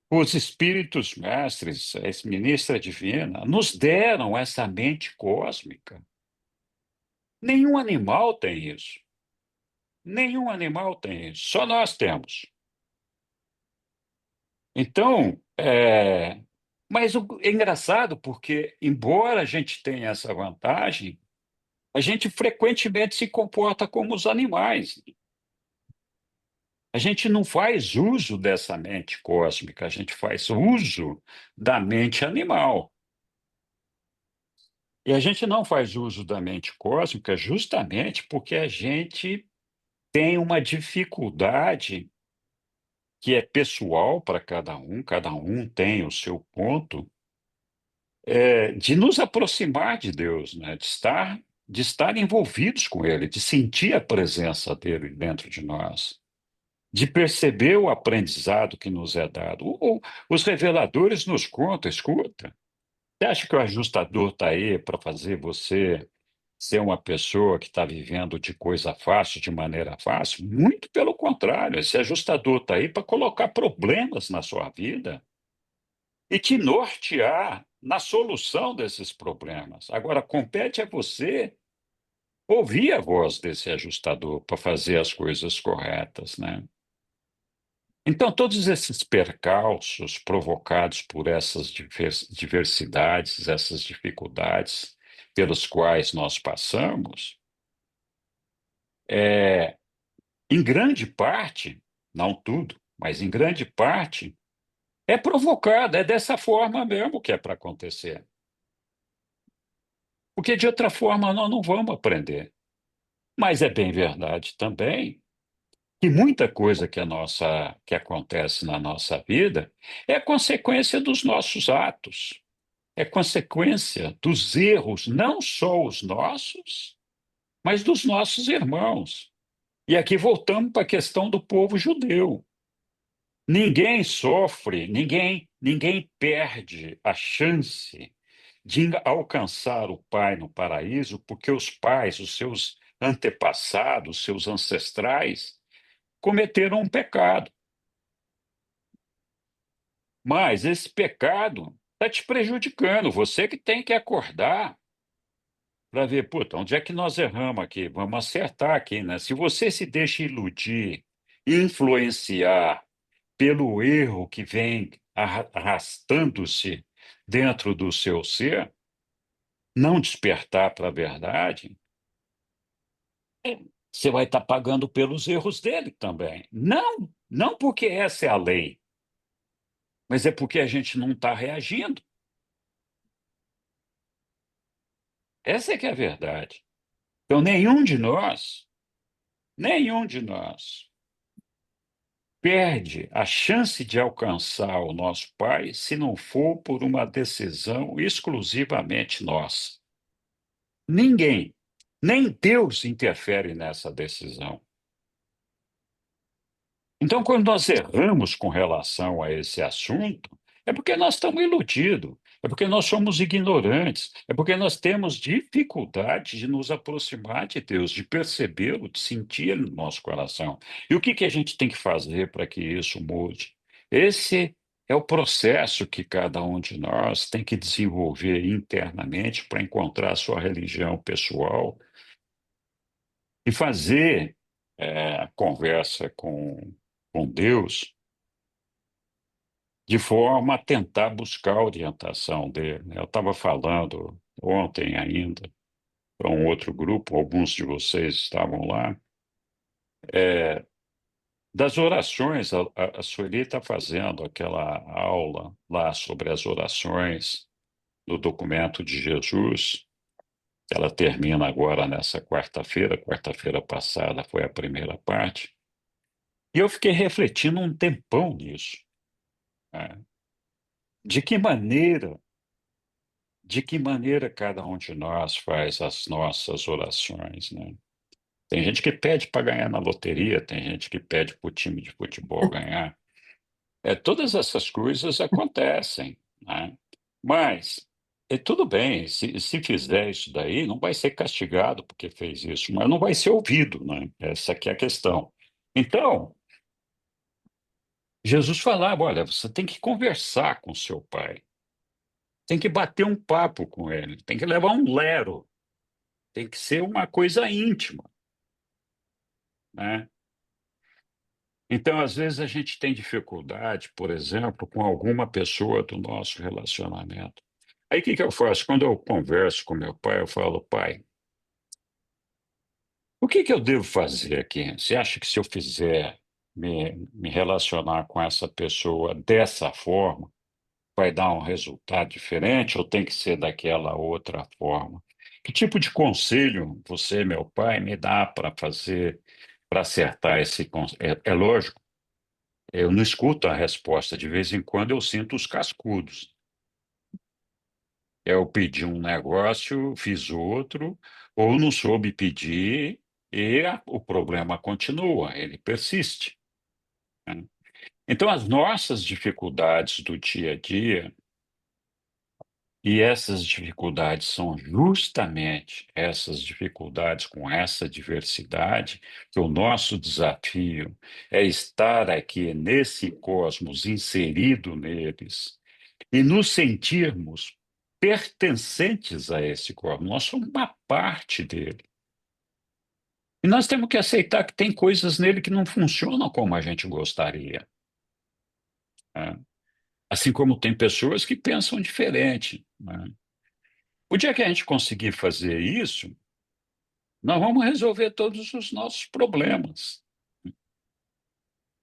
Os espíritos mestres, a ministra divina, nos deram essa mente cósmica. Nenhum animal tem isso. Nenhum animal tem isso. Só nós temos. Então, mas é engraçado porque, embora a gente tenha essa vantagem, a gente frequentemente se comporta como os animais. A gente não faz uso dessa mente cósmica, a gente faz uso da mente animal. E a gente não faz uso da mente cósmica justamente porque a gente tem uma dificuldade que é pessoal para cada um tem o seu ponto, de nos aproximar de Deus, né? De estar envolvidos com Ele, de sentir a presença dele dentro de nós, de perceber o aprendizado que nos é dado. Os reveladores nos contam, escuta, você acha que o ajustador está aí para fazer você ser uma pessoa que está vivendo de coisa fácil, de maneira fácil? Muito pelo contrário, esse ajustador está aí para colocar problemas na sua vida e te nortear na solução desses problemas. Agora, compete a você ouvir a voz desse ajustador para fazer as coisas corretas, né? Então, todos esses percalços provocados por essas diversidades, essas dificuldades pelos quais nós passamos, em grande parte, não tudo, mas em grande parte, é provocado, é dessa forma mesmo que é para acontecer. Porque de outra forma nós não vamos aprender. Mas é bem verdade também que muita coisa que acontece na nossa vida é consequência dos nossos atos, é consequência dos erros, não só os nossos, mas dos nossos irmãos. E aqui voltamos para a questão do povo judeu. Ninguém sofre, ninguém perde a chance de alcançar o Pai no paraíso, porque os pais, os seus antepassados, seus ancestrais, cometeram um pecado. Mas esse pecado está te prejudicando. Você que tem que acordar para ver, puta, onde é que nós erramos aqui? Vamos acertar aqui, né? Se você se deixa iludir, influenciar pelo erro que vem arrastando-se dentro do seu ser, não despertar para a verdade, você vai estar pagando pelos erros dele também. Não, não porque essa é a lei, mas é porque a gente não está reagindo. Essa é que é a verdade. Então, nenhum de nós perde a chance de alcançar o nosso Pai se não for por uma decisão exclusivamente nossa. Ninguém, nem Deus interfere nessa decisão. Então, quando nós erramos com relação a esse assunto, é porque nós estamos iludidos, é porque nós somos ignorantes, é porque nós temos dificuldade de nos aproximar de Deus, de percebê-lo, de sentir ele no nosso coração. E o que que a gente tem que fazer para que isso mude? Esse é o processo que cada um de nós tem que desenvolver internamente para encontrar a sua religião pessoal e fazer conversa com Deus de forma a tentar buscar a orientação dele, né? Eu estava falando ontem ainda para um outro grupo, alguns de vocês estavam lá, das orações. A Sueli está fazendo aquela aula lá sobre as orações no documento de Jesus. Ela termina agora nessa quarta-feira. Quarta-feira passada foi a primeira parte. E eu fiquei refletindo um tempão nisso, né? De que maneira, de que maneira cada um de nós faz as nossas orações, né? Tem gente que pede para ganhar na loteria, tem gente que pede para o time de futebol ganhar. Todas essas coisas acontecem, né? Mas tudo bem, se fizer isso daí, não vai ser castigado porque fez isso, mas não vai ser ouvido, né? Essa aqui é a questão. Então, Jesus falava, olha, você tem que conversar com seu pai, tem que bater um papo com ele, tem que levar um lero, tem que ser uma coisa íntima, né? Então, às vezes, a gente tem dificuldade, por exemplo, com alguma pessoa do nosso relacionamento. Aí, o que que eu faço? Quando eu converso com meu pai, eu falo, pai, o que que eu devo fazer aqui? Você acha que se eu fizer me relacionar com essa pessoa dessa forma, vai dar um resultado diferente ou tem que ser daquela outra forma? Que tipo de conselho você, meu pai, me dá para fazer, para acertar esse conselho? É lógico. Eu não escuto a resposta, de vez em quando eu sinto os cascudos. Eu pedi um negócio, fiz outro, ou não soube pedir, e o problema continua, ele persiste, né? Então, as nossas dificuldades do dia a dia, e essas dificuldades são justamente essas dificuldades com essa diversidade, que o nosso desafio é estar aqui nesse cosmos, inserido neles e nos sentirmos pertencentes a esse corpo. Nós somos uma parte dele. E nós temos que aceitar que tem coisas nele que não funcionam como a gente gostaria, né? Assim como tem pessoas que pensam diferente, né? O dia que a gente conseguir fazer isso, nós vamos resolver todos os nossos problemas.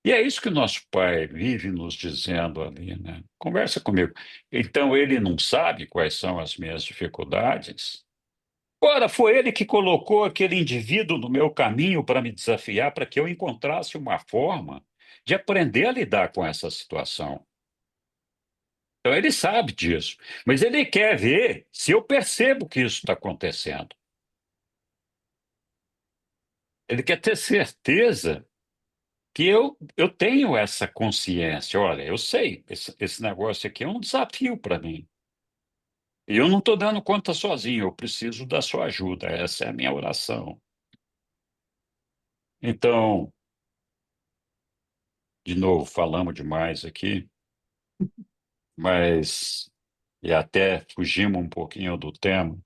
E é isso que o nosso pai vive nos dizendo ali, né? Conversa comigo. Então, ele não sabe quais são as minhas dificuldades? Ora, foi ele que colocou aquele indivíduo no meu caminho para me desafiar, para que eu encontrasse uma forma de aprender a lidar com essa situação. Então, ele sabe disso, mas ele quer ver se eu percebo que isso está acontecendo. Ele quer ter certeza que eu tenho essa consciência. Olha, eu sei, esse negócio aqui é um desafio para mim. E eu não estou dando conta sozinho, eu preciso da sua ajuda. Essa é a minha oração. Então, de novo, falamos demais aqui, mas e até fugimos um pouquinho do tema,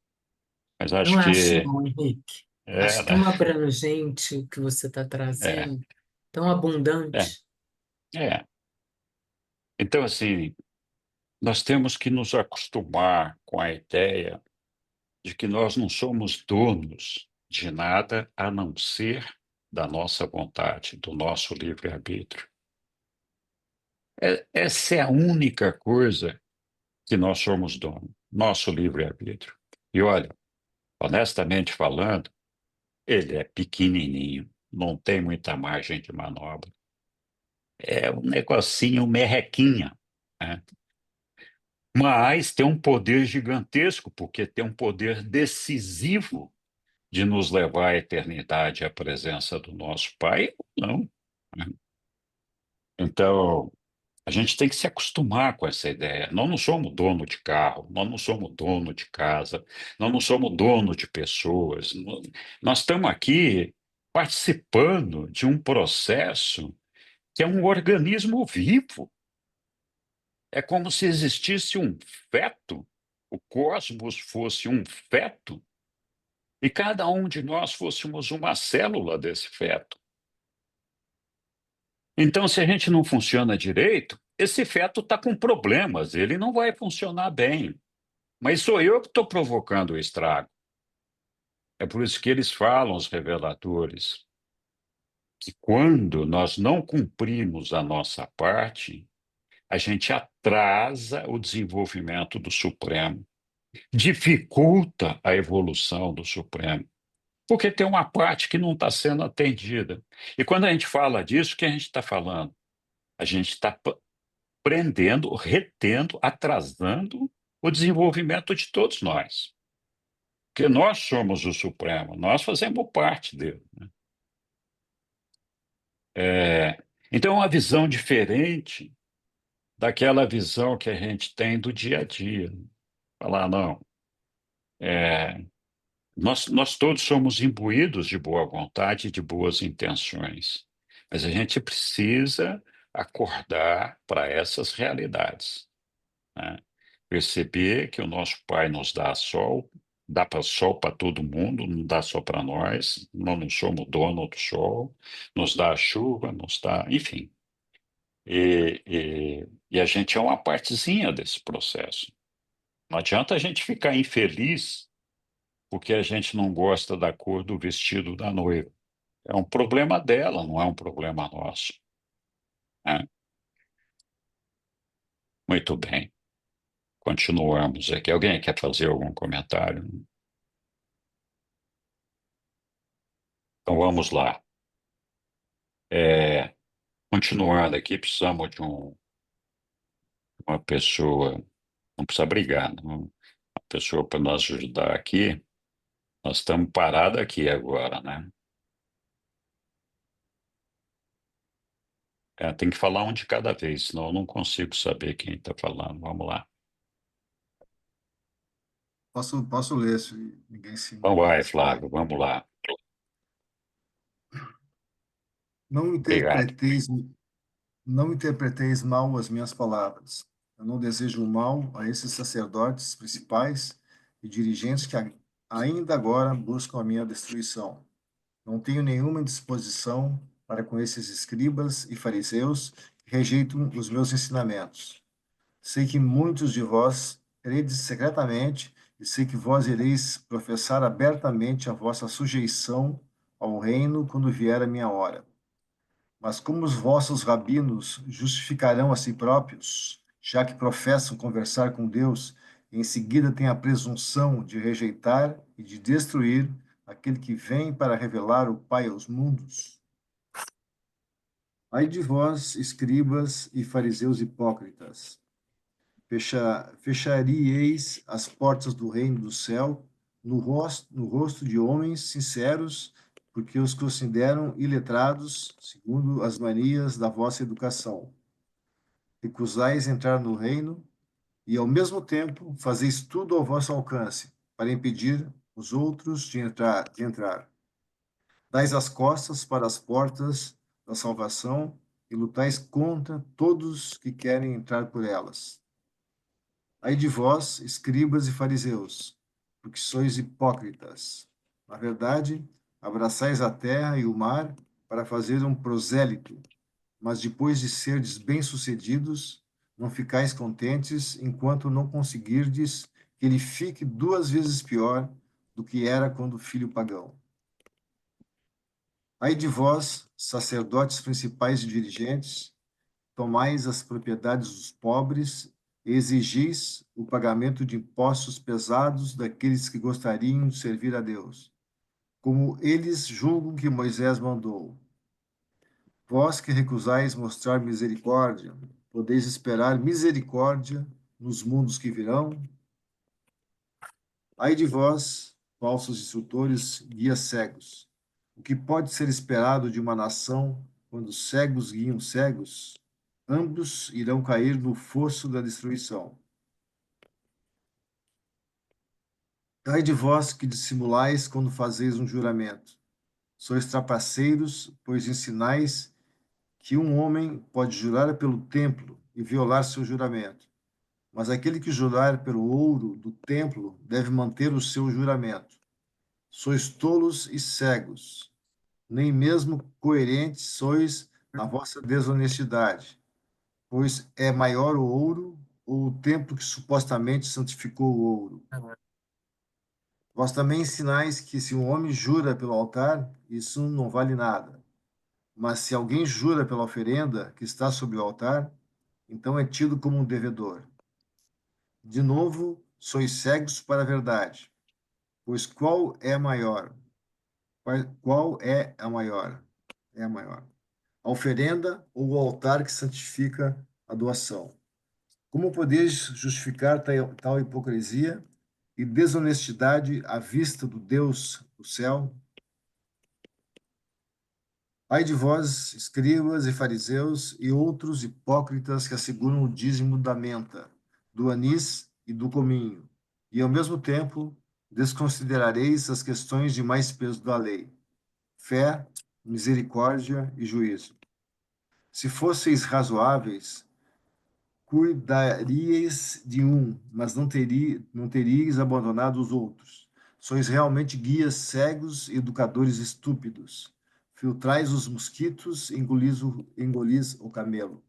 mas Eu acho acho, que não, Henrique. é, Acho né? tão abrangente o que você está É, trazendo, tão é, abundante. é. Então, assim, nós temos que nos acostumar com a ideia de que nós não somos donos de nada a não ser da nossa vontade, do nosso livre-arbítrio. Essa é a única coisa que nós somos donos, nosso livre-arbítrio. E olha, honestamente falando, ele é pequenininho, não tem muita margem de manobra. É um negocinho merrequinha, né? Mas tem um poder gigantesco, porque tem um poder decisivo de nos levar à eternidade à presença do nosso Pai ou não, né? Então, a gente tem que se acostumar com essa ideia. Nós não somos dono de carro, nós não somos dono de casa, nós não somos dono de pessoas. Nós estamos aqui participando de um processo que é um organismo vivo. É como se existisse um feto, o cosmos fosse um feto, e cada um de nós fôssemos uma célula desse feto. Então, se a gente não funciona direito, esse feto está com problemas, ele não vai funcionar bem. Mas sou eu que estou provocando o estrago. É por isso que eles falam, os reveladores, que quando nós não cumprimos a nossa parte, a gente atrasa o desenvolvimento do Supremo. dificulta a evolução do Supremo, porque tem uma parte que não está sendo atendida. E quando a gente fala disso, o que a gente está falando? A gente está prendendo, retendo, atrasando o desenvolvimento de todos nós. Porque nós somos o Supremo, nós fazemos parte dele. Então, é uma visão diferente daquela visão que a gente tem do dia a dia. Falar, não, nós todos somos imbuídos de boa vontade e de boas intenções, mas a gente precisa acordar para essas realidades, né? Perceber que o nosso Pai nos dá sol, dá para sol para todo mundo, não dá só para nós, nós não somos dono do sol, nos dá a chuva, nos dá, enfim. E a gente é uma partezinha desse processo. Não adianta a gente ficar infeliz porque a gente não gosta da cor do vestido da noiva. É um problema dela, não é um problema nosso, né? Muito bem, continuamos aqui. Alguém quer fazer algum comentário? Então vamos lá. É, continuando aqui, precisamos de uma pessoa, não precisa brigar, não, uma pessoa para nos ajudar aqui. Nós estamos parados aqui agora, né? Tem que falar um de cada vez, senão eu não consigo saber quem está falando. Vamos lá. Posso ler se ninguém se Então vai, importa. Flávio, vamos lá. Não Obrigado. interpreteis, não interpreteis mal as minhas palavras. Eu não desejo o mal a esses sacerdotes principais e dirigentes que ainda agora buscam a minha destruição. Não tenho nenhuma disposição para com esses escribas e fariseus que rejeitam os meus ensinamentos. Sei que muitos de vós credes secretamente, e sei que vós ireis professar abertamente a vossa sujeição ao reino quando vier a minha hora. Mas como os vossos rabinos justificarão a si próprios, já que professam conversar com Deus, e em seguida têm a presunção de rejeitar e de destruir aquele que vem para revelar o Pai aos mundos? Ai de vós, escribas e fariseus hipócritas, fecharíeis as portas do reino do céu no rosto de homens sinceros, porque os consideram iletrados, segundo as manias da vossa educação. Recusais entrar no reino e, ao mesmo tempo, fazeis tudo ao vosso alcance para impedir os outros de entrar. Dais as costas para as portas da salvação e lutais contra todos que querem entrar por elas. Ai de vós, escribas e fariseus, porque sois hipócritas. Na verdade, abraçais a terra e o mar para fazer um prosélito, mas depois de serdes bem-sucedidos, não ficais contentes enquanto não conseguirdes que ele fique 2 vezes pior do que era quando filho pagão. Ai de vós, sacerdotes principais e dirigentes, tomais as propriedades dos pobres e exigis o pagamento de impostos pesados daqueles que gostariam de servir a Deus, como eles julgam que Moisés mandou. Vós que recusais mostrar misericórdia, podeis esperar misericórdia nos mundos que virão? Ai de vós, falsos instrutores, guias cegos! O que pode ser esperado de uma nação quando cegos guiam cegos? Ambos irão cair no fosso da destruição. Ai de vós que dissimulais quando fazeis um juramento. Sois trapaceiros, pois ensinais que um homem pode jurar pelo templo e violar seu juramento. Mas aquele que jurar pelo ouro do templo deve manter o seu juramento. Sois tolos e cegos, nem mesmo coerentes sois na vossa desonestidade, pois é maior o ouro ou o templo que supostamente santificou o ouro. Vós também ensinais que se um homem jura pelo altar, isso não vale nada. Mas se alguém jura pela oferenda que está sobre o altar, então é tido como um devedor. De novo, sois cegos para a verdade. Pois qual é a maior? Qual é a maior? É a maior. A oferenda ou o altar que santifica a doação? Como podeis justificar tal hipocrisia e desonestidade à vista do Deus do céu? Ai de vós, escribas e fariseus e outros hipócritas que asseguram o dízimo da menta, do anis e do cominho, e ao mesmo tempo desconsiderareis as questões de mais peso da lei: fé, misericórdia e juízo. Se fosseis razoáveis, cuidaríeis de um, mas não teríeis abandonado os outros. Sois realmente guias cegos e educadores estúpidos. Filtrais os mosquitos, engolis o camelo.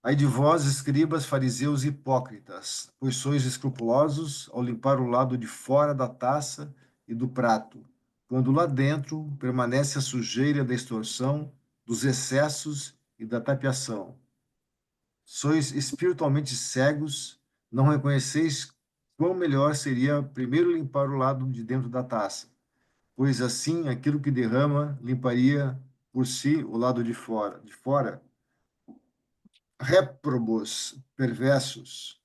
Ai de vós, escribas, fariseus e hipócritas, pois sois escrupulosos ao limpar o lado de fora da taça e do prato, quando lá dentro permanece a sujeira da extorsão, dos excessos e da tapeação. Sois espiritualmente cegos, não reconheceis quão melhor seria primeiro limpar o lado de dentro da taça, pois assim aquilo que derrama limparia por si o lado de fora. De fora, réprobos, perversos,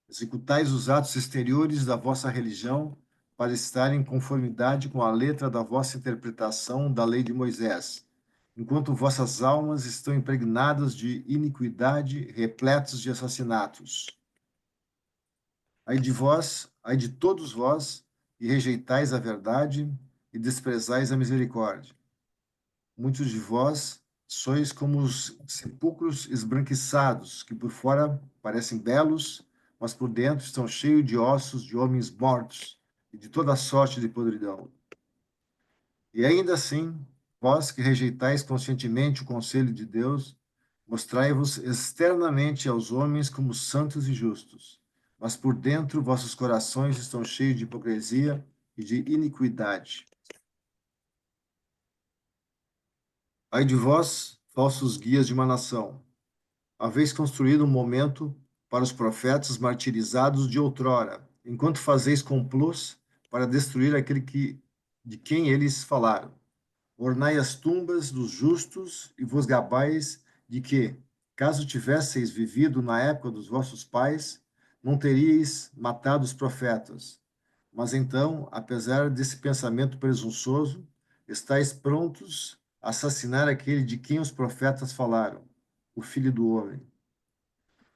executais os atos exteriores da vossa religião para estar em conformidade com a letra da vossa interpretação da lei de Moisés, enquanto vossas almas estão impregnadas de iniquidade, repletas de assassinatos. Ai de vós, ai de todos vós, e rejeitais a verdade e desprezais a misericórdia. Muitos de vós sois como os sepulcros esbranquiçados, que por fora parecem belos, mas por dentro estão cheios de ossos de homens mortos e de toda sorte de podridão. E ainda assim, vós que rejeitais conscientemente o conselho de Deus, mostrai-vos externamente aos homens como santos e justos, mas por dentro vossos corações estão cheios de hipocrisia e de iniquidade. Ai de vós, falsos guias de uma nação, haveis construído um momento para os profetas martirizados de outrora, enquanto fazeis complôs para destruir aquele de quem eles falaram. Ornai as tumbas dos justos e vos gabais de que, caso tivesseis vivido na época dos vossos pais, não teríeis matado os profetas. Mas então, apesar desse pensamento presunçoso, estáis prontos a assassinar aquele de quem os profetas falaram, o Filho do Homem.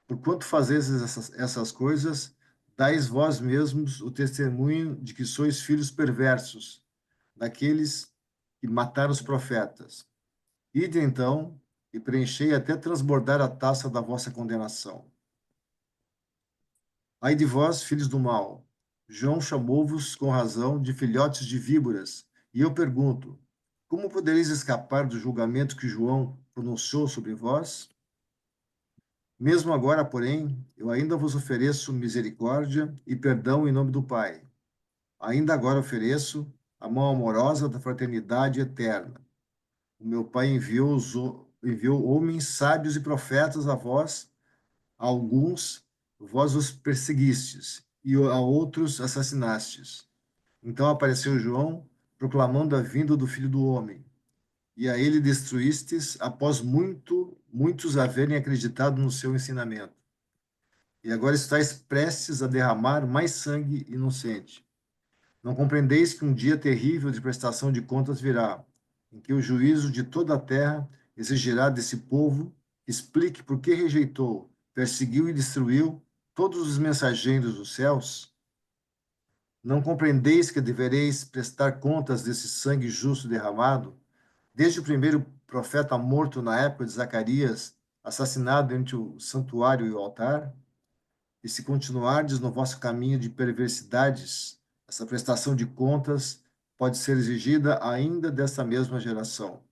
Porquanto fazeis essas coisas, dais vós mesmos o testemunho de que sois filhos perversos, daqueles que mataram os profetas. Ide então e preenchei até transbordar a taça da vossa condenação. Ai de vós, filhos do mal, João chamou-vos com razão de filhotes de víboras, e eu pergunto, como podereis escapar do julgamento que João pronunciou sobre vós? Mesmo agora, porém, eu ainda vos ofereço misericórdia e perdão em nome do Pai. Ainda agora ofereço a mão amorosa da fraternidade eterna. O meu Pai enviou homens sábios e profetas a vós, a alguns vós os perseguistes, e a outros assassinastes. Então apareceu João, proclamando a vinda do Filho do Homem. E a ele destruístes, após muitos haverem acreditado no seu ensinamento. E agora estáis prestes a derramar mais sangue inocente. Não compreendeis que um dia terrível de prestação de contas virá, em que o juízo de toda a terra exigirá desse povo que explique por que rejeitou, perseguiu e destruiu todos os mensageiros dos céus? Não compreendeis que devereis prestar contas desse sangue justo derramado, desde o primeiro profeta morto na época de Zacarias, assassinado entre o santuário e o altar? E se continuardes no vosso caminho de perversidades, essa prestação de contas pode ser exigida ainda dessa mesma geração.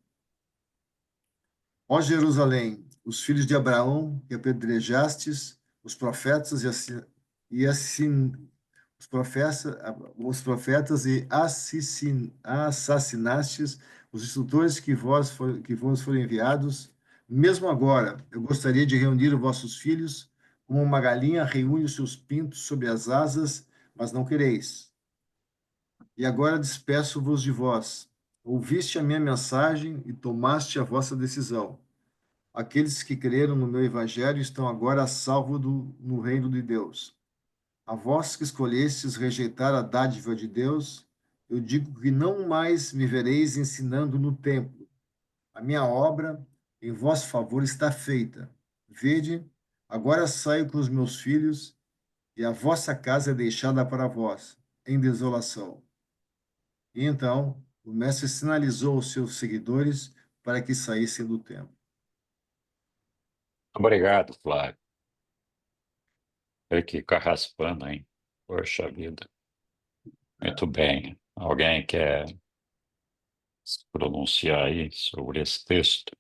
Ó Jerusalém, os filhos de Abraão que apedrejastes, os profetas assassinastes os instrutores que vos foram enviados, mesmo agora eu gostaria de reunir os vossos filhos Como uma galinha reúne os seus pintos sobre as asas, mas não quereis. E agora despeço-vos de vós. Ouviste a minha mensagem e tomaste a vossa decisão. Aqueles que creram no meu evangelho estão agora a salvo no reino de Deus. A vós que escolhestes rejeitar a dádiva de Deus, eu digo que não mais me vereis ensinando no templo. A minha obra em vosso favor está feita. Vede, agora saio com os meus filhos, e a vossa casa é deixada para vós, em desolação. E então o mestre sinalizou aos seus seguidores para que saíssem do templo. Obrigado, Flávio. Que carraspana, hein? Poxa vida. Muito bem. Alguém quer se pronunciar aí sobre esse texto?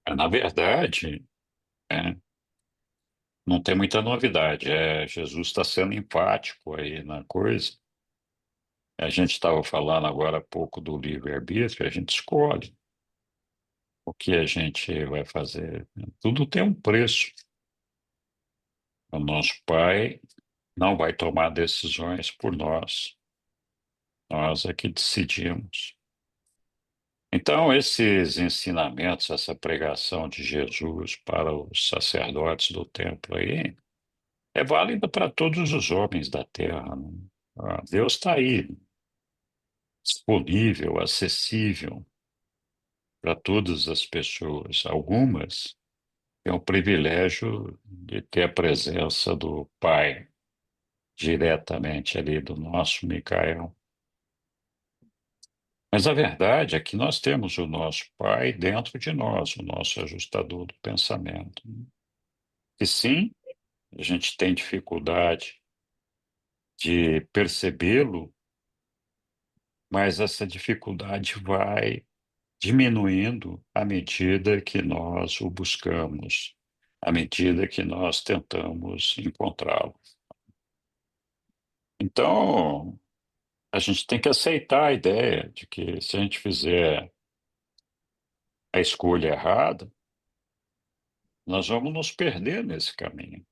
Na verdade, é, não tem muita novidade. Jesus está sendo empático aí na coisa. A gente estava falando agora há pouco do livre-arbítrio, a gente escolhe o que a gente vai fazer. Tudo tem um preço. O nosso Pai não vai tomar decisões por nós. Nós é que decidimos. Então, esses ensinamentos, essa pregação de Jesus para os sacerdotes do templo aí, é válida para todos os homens da terra, né? Deus está aí, disponível, acessível para todas as pessoas. Algumas têm o privilégio de ter a presença do Pai diretamente ali, do nosso Micael. Mas a verdade é que nós temos o nosso Pai dentro de nós, o nosso ajustador do pensamento. E sim, a gente tem dificuldade de percebê-lo, mas essa dificuldade vai diminuindo à medida que nós o buscamos, à medida que nós tentamos encontrá-lo. Então, a gente tem que aceitar a ideia de que se a gente fizer a escolha errada, nós vamos nos perder nesse caminho.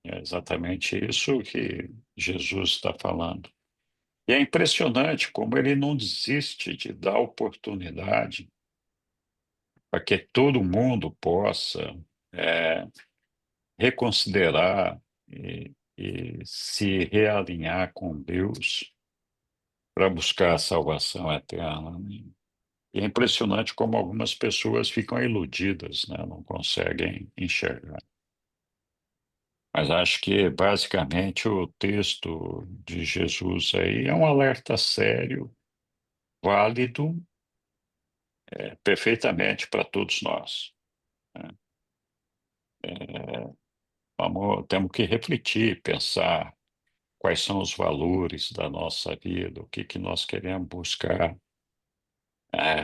É exatamente isso que Jesus está falando. E é impressionante como ele não desiste de dar oportunidade para que todo mundo possa é, reconsiderar e se realinhar com Deus para buscar a salvação eterna, né? E é impressionante como algumas pessoas ficam iludidas, né? Não conseguem enxergar. Mas acho que, basicamente, o texto de Jesus aí é um alerta sério, válido, perfeitamente para todos nós, né? Temos que refletir, pensar quais são os valores da nossa vida, o que que nós queremos buscar,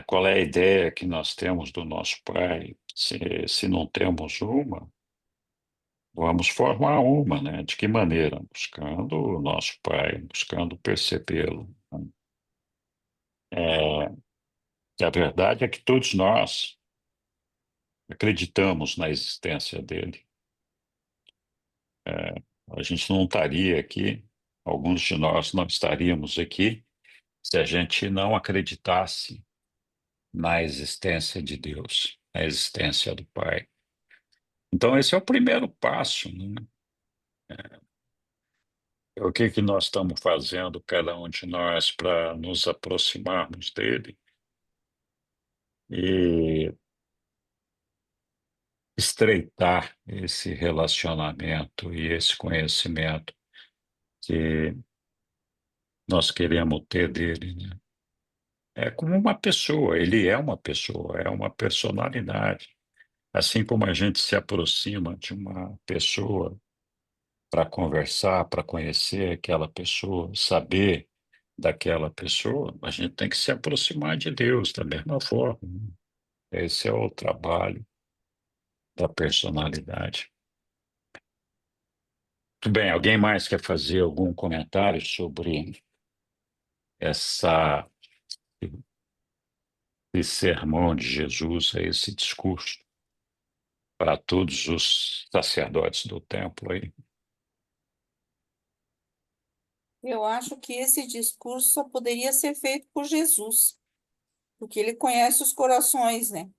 qual é a ideia que nós temos do nosso Pai. Se não temos uma, vamos formar uma, né? De que maneira? Buscando o nosso Pai, buscando percebê-lo, né? E a verdade é que todos nós acreditamos na existência dele. A gente não estaria aqui, alguns de nós não estaríamos aqui, se a gente não acreditasse na existência de Deus, na existência do Pai. Então, esse é o primeiro passo, né? O que que nós estamos fazendo, cada um de nós, para nos aproximarmos dele e estreitar esse relacionamento e esse conhecimento que nós queremos ter dele, né? É como uma pessoa, ele é uma pessoa, é uma personalidade. Assim como a gente se aproxima de uma pessoa para conversar, para conhecer aquela pessoa, saber daquela pessoa, a gente tem que se aproximar de Deus da mesma forma, né? Esse é o trabalho da personalidade. Tudo bem, alguém mais quer fazer algum comentário sobre essa, esse sermão de Jesus, esse discurso para todos os sacerdotes do templo aí. Eu acho que esse discurso só poderia ser feito por Jesus, porque ele conhece os corações, né?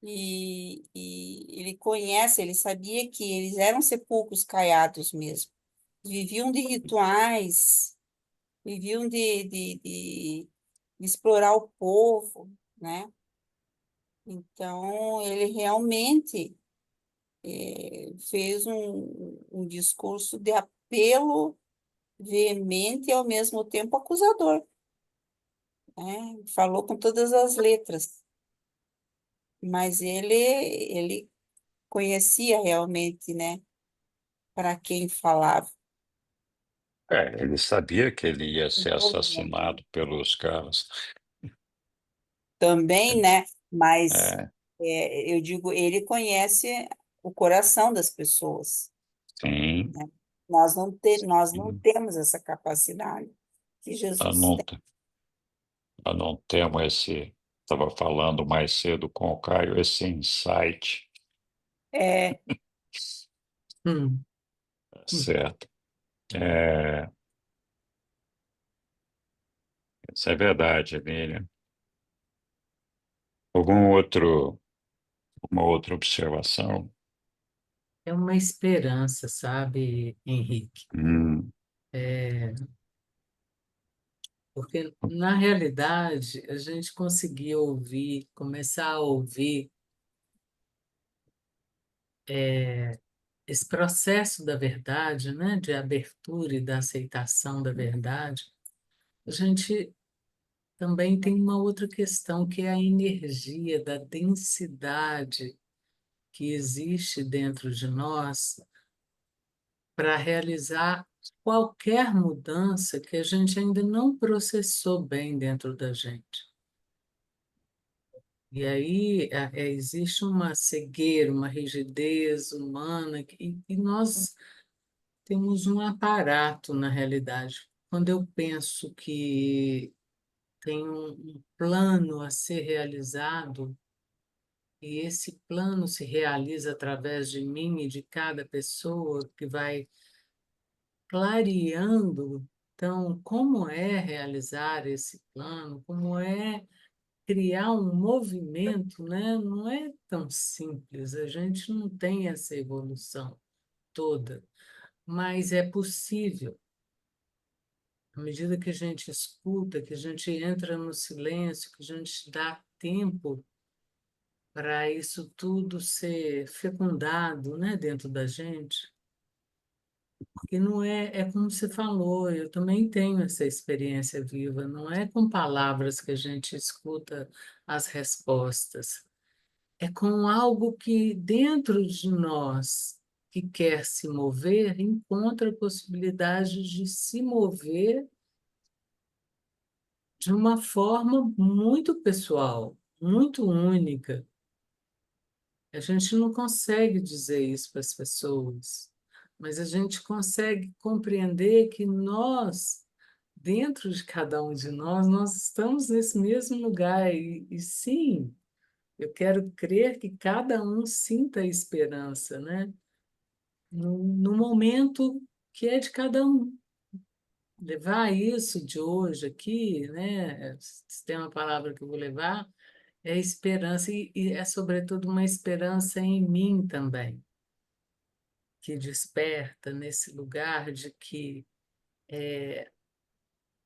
E ele conhece, ele sabia que eles eram sepulcros caiados mesmo. Viviam de rituais, viviam de explorar o povo, né? Então, ele realmente fez um discurso de apelo veemente e ao mesmo tempo acusador, né? Falou com todas as letras, mas ele conhecia realmente, né, para quem falava. Ele sabia que ele ia O ser movimento, né? assassinado pelos caras. Também, né? Mas É, eu digo, ele conhece o coração das pessoas, sim, né? Nós não sim. temos essa capacidade que Nós Jesus não, tem. nós não temos estava falando mais cedo com o Caio, esse insight, É, Hum, hum. certo? É, isso é verdade, Miriam. Algum outro, uma outra observação? É uma esperança, sabe, Henrique? Hum, É, porque, na realidade, a gente conseguir ouvir, começar a ouvir esse processo da verdade, né, de abertura e da aceitação da verdade, a gente também tem uma outra questão, que é a energia da densidade que existe dentro de nós para realizar qualquer mudança que a gente ainda não processou bem dentro da gente. E aí existe uma cegueira, uma rigidez humana, e nós temos um aparato na realidade. Quando eu penso que tem um plano a ser realizado, e esse plano se realiza através de mim e de cada pessoa que vai clareando, então, como é realizar esse plano, como é criar um movimento, né? Não é tão simples, a gente não tem essa evolução toda, mas é possível. À medida que a gente escuta, que a gente entra no silêncio, que a gente dá tempo para isso tudo ser fecundado, né, dentro da gente, porque não é como você falou, eu também tenho essa experiência viva, não é com palavras que a gente escuta as respostas, é com algo que dentro de nós que quer se mover encontra possibilidade de se mover de uma forma muito pessoal, muito única. A gente não consegue dizer isso para as pessoas, mas a gente consegue compreender que nós, dentro de cada um de nós, nós estamos nesse mesmo lugar. E sim, eu quero crer que cada um sinta a esperança, né? No momento que é de cada um. Levar isso de hoje aqui, né? Se tem uma palavra que eu vou levar, é esperança, e é, sobretudo, uma esperança em mim também, que desperta nesse lugar de que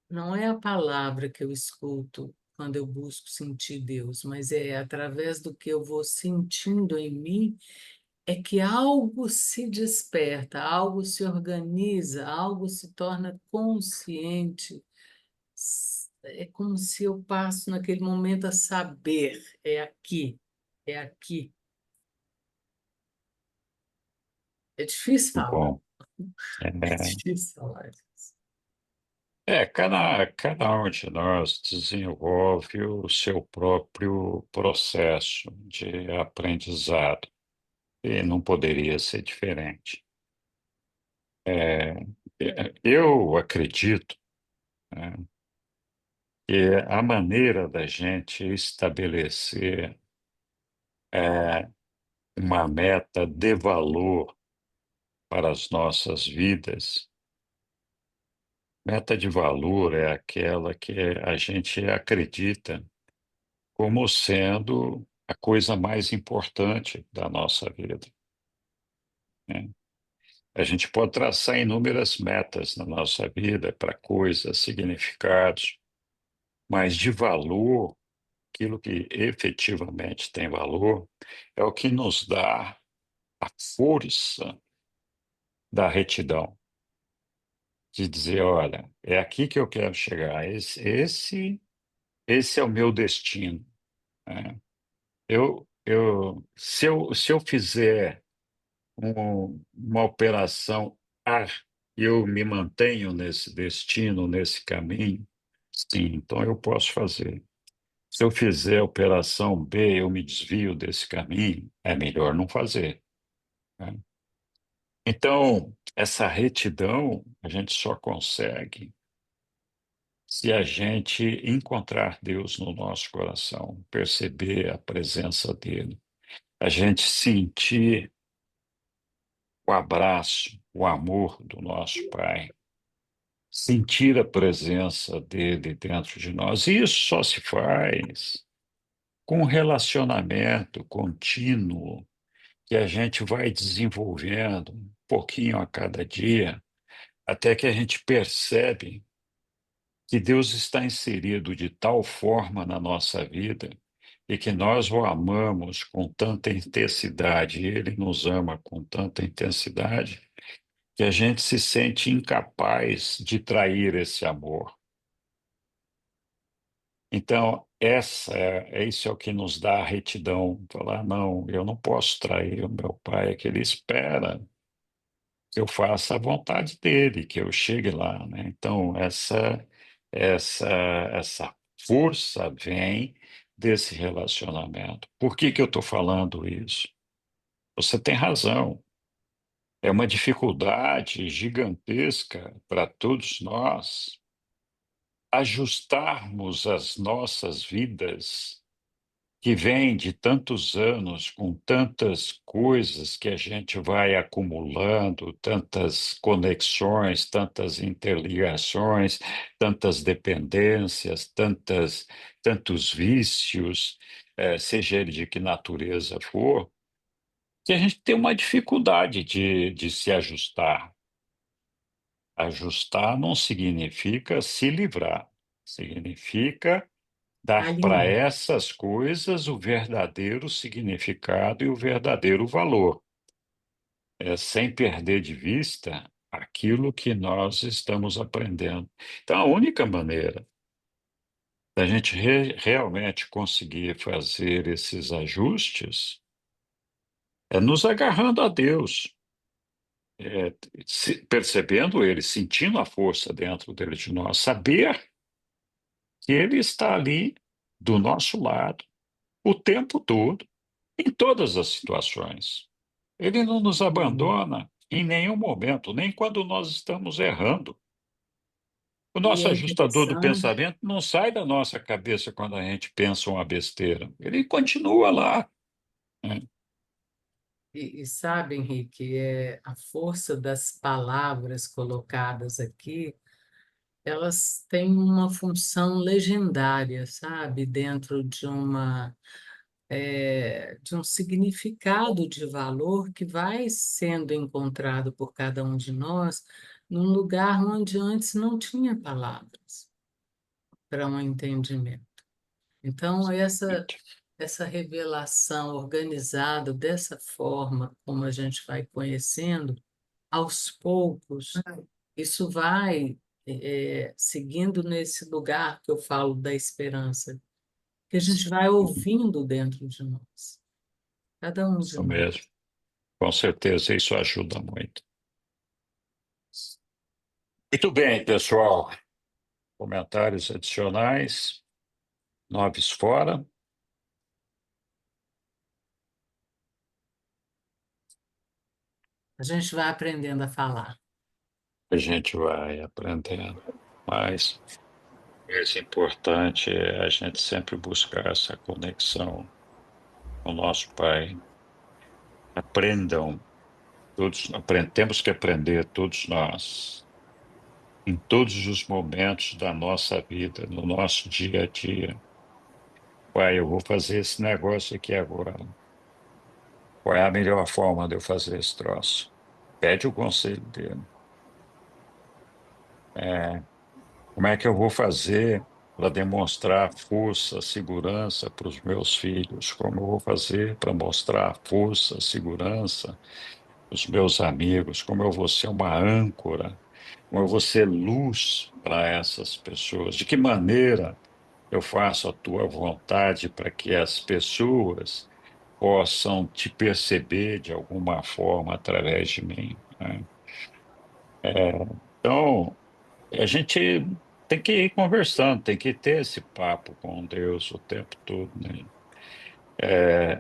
não é a palavra que eu escuto quando eu busco sentir Deus, mas é através do que eu vou sentindo em mim, é que algo se desperta, algo se organiza, algo se torna consciente. É como se eu passo naquele momento a saber, é aqui, é aqui. É difícil muito falar, bom. é É, difícil falar disso. cada um de nós desenvolve o seu próprio processo de aprendizado e não poderia ser diferente. Eu acredito, né? E a maneira da gente estabelecer uma meta de valor para as nossas vidas, meta de valor é aquela que a gente acredita como sendo a coisa mais importante da nossa vida, né? A gente pode traçar inúmeras metas na nossa vida para coisas, significados, mas de valor, aquilo que efetivamente tem valor, é o que nos dá a força da retidão, de dizer, olha, é aqui que eu quero chegar, esse é o meu destino, né? Se eu fizer uma operação A e eu me mantenho nesse destino, nesse caminho, sim, então eu posso fazer. Se eu fizer a operação B, eu me desvio desse caminho, é melhor não fazer, né? Então, essa retidão a gente só consegue se a gente encontrar Deus no nosso coração, perceber a presença dele, a gente sentir o abraço, o amor do nosso Pai, sentir a presença dele dentro de nós. E isso só se faz com um relacionamento contínuo que a gente vai desenvolvendo um pouquinho a cada dia, até que a gente percebe que Deus está inserido de tal forma na nossa vida e que nós o amamos com tanta intensidade, e ele nos ama com tanta intensidade, que a gente se sente incapaz de trair esse amor. Então, isso é o que nos dá a retidão, falar, não, eu não posso trair o meu pai, é que ele espera que eu faça a vontade dele, que eu chegue lá, né? Então, essa, essa força vem desse relacionamento. Por que que eu estou falando isso? Você tem razão. É uma dificuldade gigantesca para todos nós ajustarmos as nossas vidas, que vêm de tantos anos, com tantas coisas que a gente vai acumulando, tantas conexões, tantas interligações, tantas dependências, tantos vícios, seja ele de que natureza for, que a gente tem uma dificuldade de se ajustar. Ajustar não significa se livrar, significa dar para Alinhar. essas coisas o verdadeiro significado e o verdadeiro valor, sem perder de vista aquilo que nós estamos aprendendo. Então, a única maneira da gente realmente conseguir fazer esses ajustes é nos agarrando a Deus, percebendo Ele, sentindo a força dentro dele de nós, saber que Ele está ali do nosso lado o tempo todo, em todas as situações. Ele não nos Sim. abandona em nenhum momento, nem quando nós estamos errando. O E nosso é ajustador do interessante, pensamento não sai da nossa cabeça quando a gente pensa uma besteira. Ele continua lá, né? e sabe, Henrique, a força das palavras colocadas aqui, elas têm uma função legendária, sabe, dentro de um significado de valor que vai sendo encontrado por cada um de nós num lugar onde antes não tinha palavras para um entendimento. Então, essa revelação organizada dessa forma, como a gente vai conhecendo, aos poucos, isso vai seguindo nesse lugar que eu falo da esperança, que a gente vai ouvindo dentro de nós, cada um de Isso mesmo. nós. Com certeza isso ajuda muito. Muito bem, pessoal. Comentários adicionais, noves fora. A gente vai aprendendo a falar. A gente vai aprendendo mais. É importante a gente sempre buscar essa conexão com o nosso Pai. Aprendam, temos que aprender, todos nós, em todos os momentos da nossa vida, no nosso dia a dia. Pai, eu vou fazer esse negócio aqui agora. Qual é a melhor forma de eu fazer esse troço? Pede o conselho dele. É, como é que eu vou fazer para demonstrar força, segurança para os meus filhos? Como eu vou fazer para mostrar força, segurança para os meus amigos? Como eu vou ser uma âncora? Como eu vou ser luz para essas pessoas? De que maneira eu faço a tua vontade para que as pessoas possam te perceber de alguma forma através de mim, né? Então, a gente tem que ir conversando, tem que ter esse papo com Deus o tempo todo, né?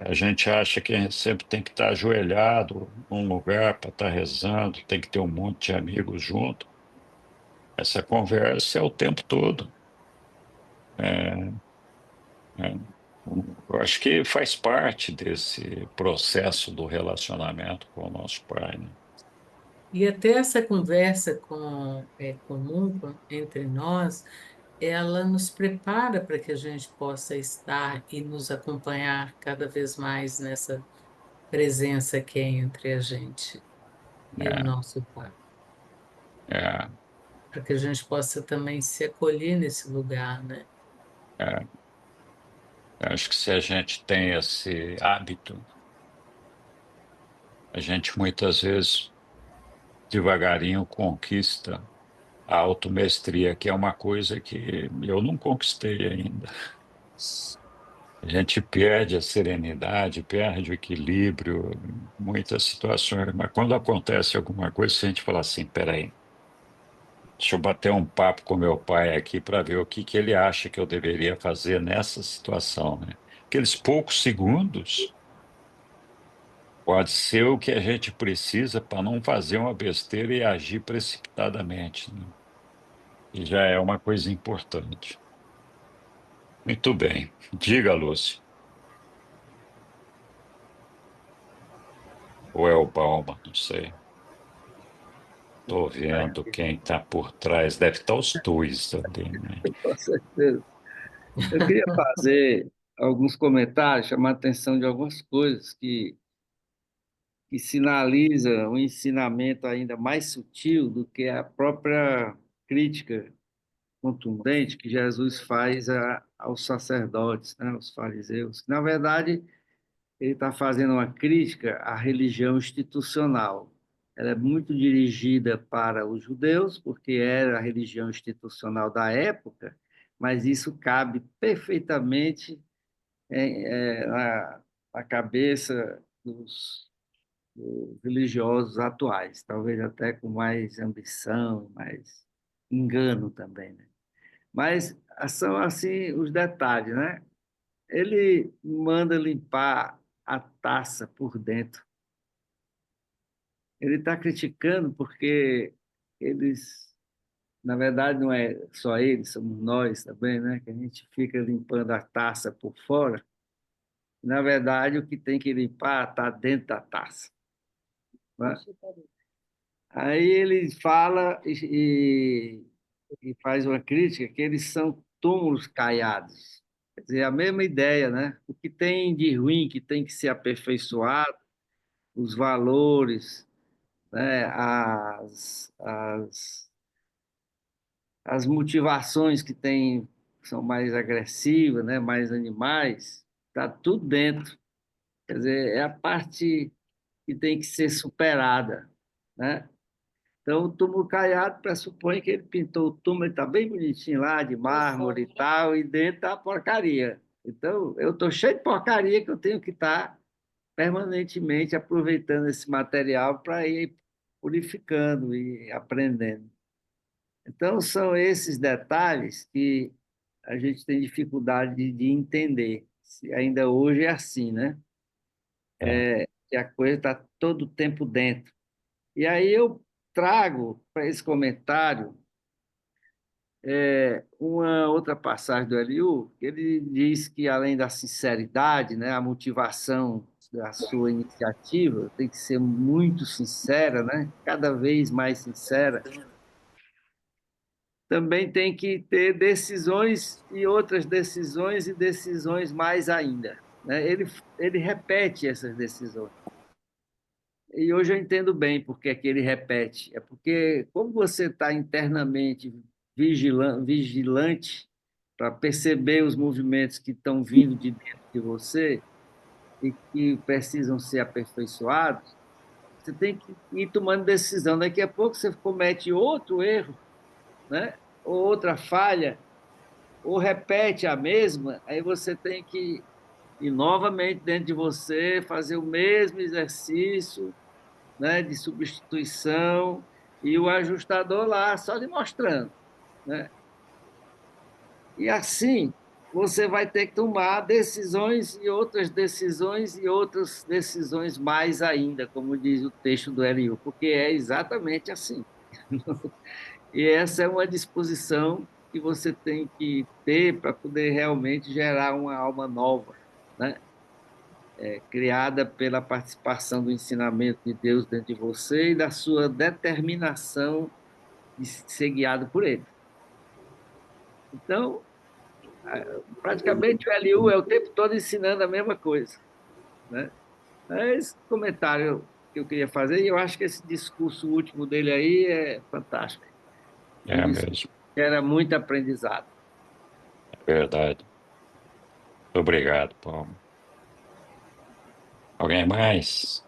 A gente acha que a gente sempre tem que estar ajoelhado num lugar para estar rezando, tem que ter um monte de amigos junto. Essa conversa é o tempo todo. É, é, eu acho que faz parte desse processo do relacionamento com o nosso Pai, né? E até essa conversa comum entre nós, ela nos prepara para que a gente possa estar e nos acompanhar cada vez mais nessa presença que é entre a gente e o É, nosso Pai, é, para que a gente possa também se acolher nesse lugar, né? é. Eu acho que se a gente tem esse hábito, a gente muitas vezes devagarinho conquista a automestria, que é uma coisa que eu não conquistei ainda. A gente perde a serenidade, perde o equilíbrio em muitas situações, mas quando acontece alguma coisa, a gente fala assim, peraí, deixa eu bater um papo com meu pai aqui para ver o que que ele acha que eu deveria fazer nessa situação, né? Aqueles poucos segundos pode ser o que a gente precisa para não fazer uma besteira e agir precipitadamente, né? E já é uma coisa importante. Muito bem. Diga, Lúcio. Ou é o Balma, não sei. Estou vendo quem está por trás. Deve estar os dois ali, né? Com certeza. Eu queria fazer alguns comentários, chamar a atenção de algumas coisas que sinalizam um ensinamento ainda mais sutil do que a própria crítica contundente que Jesus faz aos sacerdotes, né, aos fariseus. Na verdade, ele está fazendo uma crítica à religião institucional. Ela é muito dirigida para os judeus, porque era a religião institucional da época, mas isso cabe perfeitamente na cabeça dos religiosos atuais, talvez até com mais ambição, mais engano também, né? Mas são assim os detalhes, né? Ele manda limpar a taça por dentro. Ele está criticando porque eles, na verdade, não é só eles, somos nós também, né? Que a gente fica limpando a taça por fora. Na verdade, o que tem que limpar está dentro da taça, né? Aí ele fala e faz uma crítica que eles são túmulos caiados. Quer dizer, a mesma ideia, né? O que tem de ruim que tem que ser aperfeiçoado, os valores, né? As motivações que tem, são mais agressivas, né? Mais animais, está tudo dentro. Quer dizer, é a parte que tem que ser superada, né? Então, o túmulo caiado pressupõe que ele pintou o túmulo, ele está bem bonitinho lá, de mármore e tal, e dentro está a porcaria. Então, eu estou cheio de porcaria que eu tenho que estar permanentemente aproveitando esse material para ir purificando e aprendendo. Então, são esses detalhes que a gente tem dificuldade de entender. Ainda hoje é assim, né? É, Que a coisa está todo o tempo dentro. E aí eu trago para esse comentário Uma outra passagem do Eliú, ele diz que além da sinceridade, né, a motivação da sua iniciativa tem que ser muito sincera, né, cada vez mais sincera. Também tem que ter decisões e outras decisões e decisões mais ainda, né? Ele repete essas decisões. E hoje eu entendo bem por que é que ele repete. É porque, como você está internamente vigilante para perceber os movimentos que estão vindo de dentro de você e que precisam ser aperfeiçoados, você tem que ir tomando decisão. Daqui a pouco você comete outro erro, né? Ou outra falha, ou repete a mesma, aí você tem que ir novamente dentro de você, fazer o mesmo exercício, né, de substituição, e o ajustador lá só lhe mostrando, né? E assim você vai ter que tomar decisões e outras decisões mais ainda, como diz o texto do Eliú, porque é exatamente assim. E essa é uma disposição que você tem que ter para poder realmente gerar uma alma nova, né? Criada pela participação do ensinamento de Deus dentro de você e da sua determinação de ser guiado por ele. Então, praticamente o Eliú é o tempo todo ensinando a mesma coisa, né? É esse comentário que eu queria fazer, e eu acho que esse discurso último dele aí é fantástico. É mesmo, Era muito aprendizado. é verdade. Obrigado, Paulo. Alguém mais?